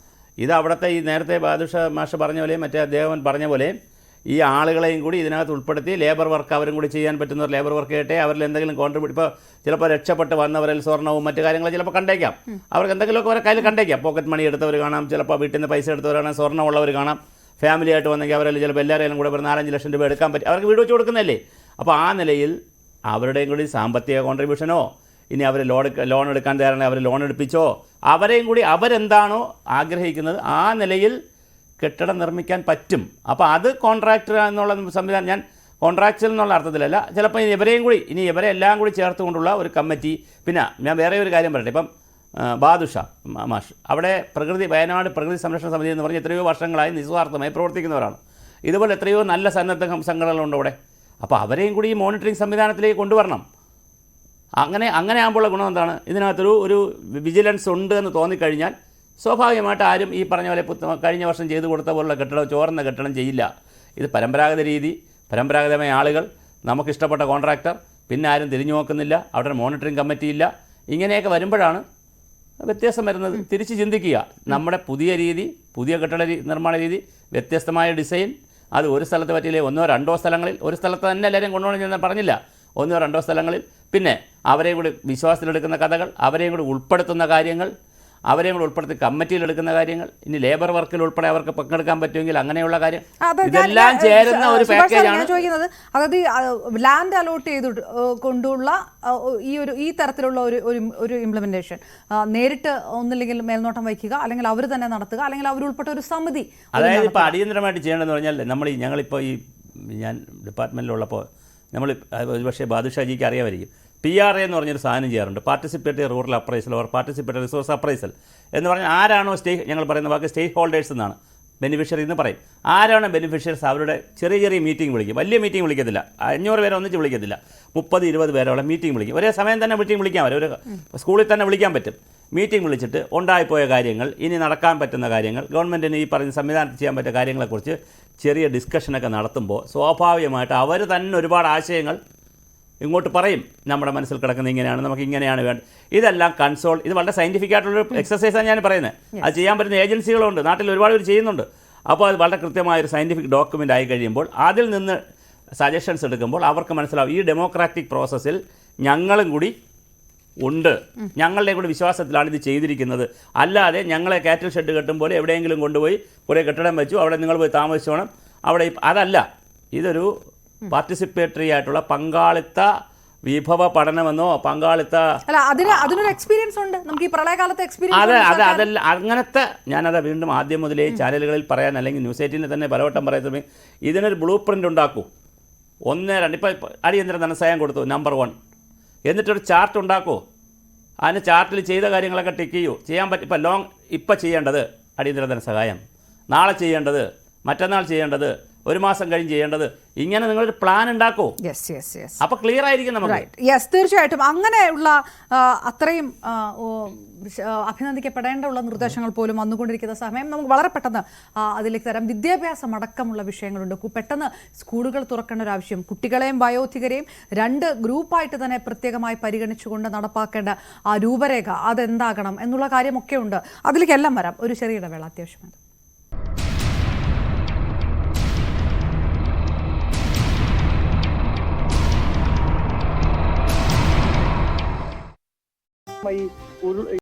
ഇത് അവിടുത്തെ ഈ നേരത്തെ ബാദുഷ മാഷ് പറഞ്ഞ പോലെ മറ്റേ അദ്ദേഹം പറഞ്ഞ പോലെ ഈ ആളുകളെയും കൂടി ഇതിനകത്ത് ഉൾപ്പെടുത്തി ലേബർ വർക്ക് അവരും കൂടി ചെയ്യാൻ പറ്റുന്നവർ ലേബർ വർക്ക് ചെയ്യട്ടെ, അവരിൽ എന്തെങ്കിലും കോൺട്രിബ്യൂട്ട്, ഇപ്പോൾ ചിലപ്പോൾ രക്ഷപ്പെട്ട് വന്നവരിൽ സ്വർണ്ണവും മറ്റു കാര്യങ്ങളും ചിലപ്പോൾ കണ്ടേക്കാം, അവർക്ക് എന്തെങ്കിലുമൊക്കെ അവരെ കയ്യിൽ കണ്ടേക്കാം. പോക്കറ്റ് മണി എടുത്തവർ കാണാം, ചിലപ്പോൾ വീട്ടിൽ നിന്ന് പൈസ എടുത്തവർ കാണാം, സ്വർണ്ണമുള്ളവർ കാണാം, ഫാമിലി ആയിട്ട് വന്നെങ്കിൽ അവരിൽ ചിലപ്പോൾ എല്ലാവരെയും കൂടെ ഒരു 4-5 ലക്ഷം രൂപ എടുക്കാൻ പറ്റും, അവർക്ക് വീട് വെച്ച് കൊടുക്കുന്നതല്ലേ. അപ്പോൾ ആ നിലയിൽ അവരുടെയും കൂടി സാമ്പത്തിക കോൺട്രിബ്യൂഷനോ, ഇനി അവർ ലോൺ എടുക്കാൻ തയ്യാറാണെങ്കിൽ അവർ ലോൺ എടുപ്പിച്ചോ, അവരെയും കൂടി അവരെന്താണോ ആഗ്രഹിക്കുന്നത് ആ നിലയിൽ കെട്ടിടം നിർമ്മിക്കാൻ പറ്റും. അപ്പോൾ അത് കോൺട്രാക്ടർ എന്നുള്ള സംവിധാനം, ഞാൻ കോൺട്രാക്ച്വൽ എന്നുള്ള അർത്ഥത്തിലല്ല, ചിലപ്പോൾ ഇനി ഇവരെ എല്ലാം കൂടി ചേർത്തുകൊണ്ടുള്ള ഒരു കമ്മിറ്റി. പിന്നെ ഞാൻ വേറെ ഒരു കാര്യം പറയട്ടെ, ഇപ്പം ബാദുഷ മാഷ് അവിടെ വയനാട് പ്രകൃതി സംരക്ഷണ സമിതി എന്ന് പറഞ്ഞ് എത്രയോ വർഷങ്ങളായി നിസ്വാർത്ഥമായി പ്രവർത്തിക്കുന്നവരാണ്. ഇതുപോലെ എത്രയോ നല്ല സന്നദ്ധ സംഘടനകളുണ്ട് അവിടെ. അപ്പോൾ അവരെയും കൂടി ഈ മോണിറ്ററിംഗ് സംവിധാനത്തിലേക്ക് കൊണ്ടുവരണം. അങ്ങനെ ആകുമ്പോഴുള്ള ഗുണം എന്താണ്, ഇതിനകത്തൊരു വിജിലൻസ് ഉണ്ട് എന്ന് തോന്നിക്കഴിഞ്ഞാൽ സ്വാഭാവികമായിട്ട് ആരും ഈ പറഞ്ഞ പോലെ കഴിഞ്ഞ വർഷം ചെയ്തു കൊടുത്ത പോലുള്ള കെട്ടിടം, ചോർന്ന കെട്ടിടം ചെയ്യില്ല. ഇത് പരമ്പരാഗത രീതി, പരമ്പരാഗതമായ ആളുകൾ, നമുക്കിഷ്ടപ്പെട്ട കോൺട്രാക്ടർ, പിന്നെ ആരും തിരിഞ്ഞു നോക്കുന്നില്ല, അവിടെ മോണിറ്ററിംഗ് കമ്മിറ്റി ഇല്ല. ഇങ്ങനെയൊക്കെ വരുമ്പോഴാണ് വ്യത്യാസം വരുന്നത്. തിരിച്ച് ചിന്തിക്കുക, നമ്മുടെ പുതിയ രീതി, പുതിയ കെട്ടിട നിർമ്മാണ രീതി, വ്യത്യസ്തമായ ഡിസൈൻ, അത് ഒരു സ്ഥലത്ത് പറ്റിയില്ലേ 1-2 സ്ഥലങ്ങളിൽ, ഒരു സ്ഥലത്ത് തന്നെ എല്ലാവരെയും കൊണ്ടുപോകണം ഞാൻ പറഞ്ഞില്ല, 1-2 സ്ഥലങ്ങളിൽ, പിന്നെ അവരെയും കൂടി വിശ്വാസത്തിലെടുക്കുന്ന കഥകൾ, അവരെയും കൂടി ഉൾപ്പെടുത്തുന്ന കാര്യങ്ങൾ, അവരെയും കൂടെ ഉൾപ്പെടുത്തി കമ്മിറ്റിയിലെടുക്കുന്ന കാര്യങ്ങൾ, ഇനി ലേബർ വർക്കിൽ ഉൾപ്പെടെ അവർക്ക് പങ്കെടുക്കാൻ പറ്റുമെങ്കിൽ അങ്ങനെയുള്ള കാര്യം, ഇതെല്ലാം ചേരുന്ന ഒരു പാക്കേജാണ് ചോദിക്കുന്നത്. അതായത് ലാൻഡ് അലോട്ട് ചെയ്ത് കൊണ്ടുള്ള ഈ തരത്തിലുള്ള ഒരു ഇംപ്ലിമെന്റേഷൻ നേരിട്ട് ഒന്നില്ലെങ്കിൽ മേൽനോട്ടം വയ്ക്കുക, അല്ലെങ്കിൽ അവർ തന്നെ നടത്തുക, അല്ലെങ്കിൽ അവരുൾപ്പെട്ട ഒരു സമിതി. അതായത് ഇപ്പോൾ അടിയന്തരമായിട്ട് ചെയ്യേണ്ടതെന്ന് പറഞ്ഞാൽ ഞങ്ങളിപ്പോൾ ഞാൻ ഡിപ്പാർട്ട്മെൻറ്റിലുള്ളപ്പോൾ നമ്മൾ ഒരുപക്ഷേ ബാദുഷാജിക്ക് അറിയാമായിരിക്കും, PRA എന്ന് പറഞ്ഞൊരു സാധനം ചെയ്യാറുണ്ട്, participatory rural appraisal or participatory resource appraisal എന്ന് പറഞ്ഞാൽ ആരാണോ ഞങ്ങൾ പറയുന്ന വാക്ക് സ്റ്റേക്ക് ഹോൾഡേഴ്സ് എന്നാണ്, ബെനിഫിഷ്യറി എന്ന് പറയും. ആരാണ് ബെനിഫിഷ്യറീസ് അവരുടെ ചെറിയ മീറ്റിംഗ് വിളിക്കും, വലിയ മീറ്റിംഗ് വിളിക്കത്തില്ല, 500 പേരെ ഒന്നിച്ച് വിളിക്കത്തില്ല, 30-20 പേരോളം മീറ്റിംഗ് വിളിക്കും. ഒരേ സമയം തന്നെ മീറ്റിംഗ് വിളിക്കാൻ പറ്റും, ഒരു സ്കൂളിൽ തന്നെ വിളിക്കാൻ പറ്റും. മീറ്റിംഗ് വിളിച്ചിട്ട് ഉണ്ടായിപ്പോയ കാര്യങ്ങൾ, ഇനി നടക്കാൻ പറ്റുന്ന കാര്യങ്ങൾ, ഗവൺമെൻറ്റിന് ഈ പറഞ്ഞ സംവിധാനത്തിൽ ചെയ്യാൻ പറ്റിയ കാര്യങ്ങളെക്കുറിച്ച് ചെറിയ ഡിസ്കഷനൊക്കെ നടത്തുമ്പോൾ സ്വാഭാവികമായിട്ട് അവർ തന്നെ ഒരുപാട് ആശയങ്ങൾ ഇങ്ങോട്ട് പറയും. നമ്മുടെ മനസ്സിൽ കിടക്കുന്ന ഇങ്ങനെയാണ്, നമുക്ക് ഇങ്ങനെയാണ് വേണ്ടത്, ഇതെല്ലാം ഇത് വളരെ സയൻറ്റിഫിക് ആയിട്ടുള്ളൊരു എക്സസൈസാണ് ഞാൻ പറയുന്നത്. അത് ചെയ്യാൻ പറ്റുന്ന ഏജൻസികളുണ്ട്, നാട്ടിൽ ഒരുപാട് പേര് ചെയ്യുന്നുണ്ട്. അപ്പോൾ അത് വളരെ കൃത്യമായൊരു സയൻറ്റിഫിക് ഡോക്യുമെൻ്റ് ആയി കഴിയുമ്പോൾ അതിൽ നിന്ന് സജഷൻസ് എടുക്കുമ്പോൾ അവർക്ക് മനസ്സിലാവും ഈ ഡെമോക്രാറ്റിക് പ്രോസസ്സിൽ ഞങ്ങളും കൂടി ഉണ്ട്, ഞങ്ങളുടെ കൂടി വിശ്വാസത്തിലാണ് ഇത് ചെയ്തിരിക്കുന്നത്. അല്ലാതെ ഞങ്ങളെ കാറ്റൽ ഷെഡ് കെട്ടും പോലെ എവിടെയെങ്കിലും കൊണ്ടുപോയി കുറേ കെട്ടിടം വെച്ചു, അവിടെ നിങ്ങൾ പോയി താമസിച്ചോണം, അവിടെ അതല്ല. ഇതൊരു പാർട്ടിസിപ്പേറ്ററി ആയിട്ടുള്ള പങ്കാളിത്ത വിഭവ പഠനമെന്നോ പങ്കാളിത്ത അതിനൊരു എക്സ്പീരിയൻസ് ഉണ്ട് നമുക്ക് ഈ പ്രളയകാലത്തെ എക്സ്പീരിയൻസ്. അതല്ല അങ്ങനത്തെ ഞാനത് വീണ്ടും ആദ്യം മുതലേ ചാനലുകളിൽ പറയാൻ, അല്ലെങ്കിൽ ന്യൂസ് 18 തന്നെ പലവട്ടം പറയുന്നത്, ഇതിനൊരു ബ്ലൂ പ്രിൻ്റ് ഉണ്ടാക്കൂ. 1-2 ഇപ്പോൾ അടിയന്തര ധനസഹായം കൊടുത്തു നമ്പർ 1, എന്നിട്ടൊരു ചാർട്ട് ഉണ്ടാക്കൂ. അതിന് ചാർട്ടിൽ ചെയ്ത കാര്യങ്ങളൊക്കെ ടിക്ക് ചെയ്യൂ. ചെയ്യാൻ പറ്റും. ഇപ്പം ചെയ്യേണ്ടത് അടിയന്തര ധനസഹായം, നാളെ ചെയ്യേണ്ടത്, മറ്റന്നാൾ ചെയ്യേണ്ടത്, 1 മാസം കഴിഞ്ഞ് ചെയ്യേണ്ടത്, ഇങ്ങനെ നിങ്ങളൊരു പ്ലാൻ ഉണ്ടാക്കൂ. അപ്പോൾ ക്ലിയർ ആയിരിക്കും നമുക്ക്. തീർച്ചയായിട്ടും അങ്ങനെയുള്ള അത്രയും അഭിനന്ദിക്കപ്പെടേണ്ടുള്ള നിർദ്ദേശങ്ങൾ പോലും വന്നുകൊണ്ടിരിക്കുന്ന സമയം നമുക്ക് വളരെ പെട്ടെന്ന് അതിലേക്ക് തരാം. വിദ്യാഭ്യാസം അടക്കമുള്ള വിഷയങ്ങളുണ്ട്. പെട്ടെന്ന് സ്കൂളുകൾ തുറക്കേണ്ട ഒരു ആവശ്യം, കുട്ടികളെയും വയോധികരെയും 2 ഗ്രൂപ്പായിട്ട് തന്നെ പ്രത്യേകമായി പരിഗണിച്ചുകൊണ്ട് നടപ്പാക്കേണ്ട ആ രൂപരേഖ അതെന്താകണം എന്നുള്ള കാര്യമൊക്കെ ഉണ്ട്. അതിലേക്കെല്ലാം വരാം. ഒരു ചെറിയ ഇടവേള അത്യാവശ്യമാണ്.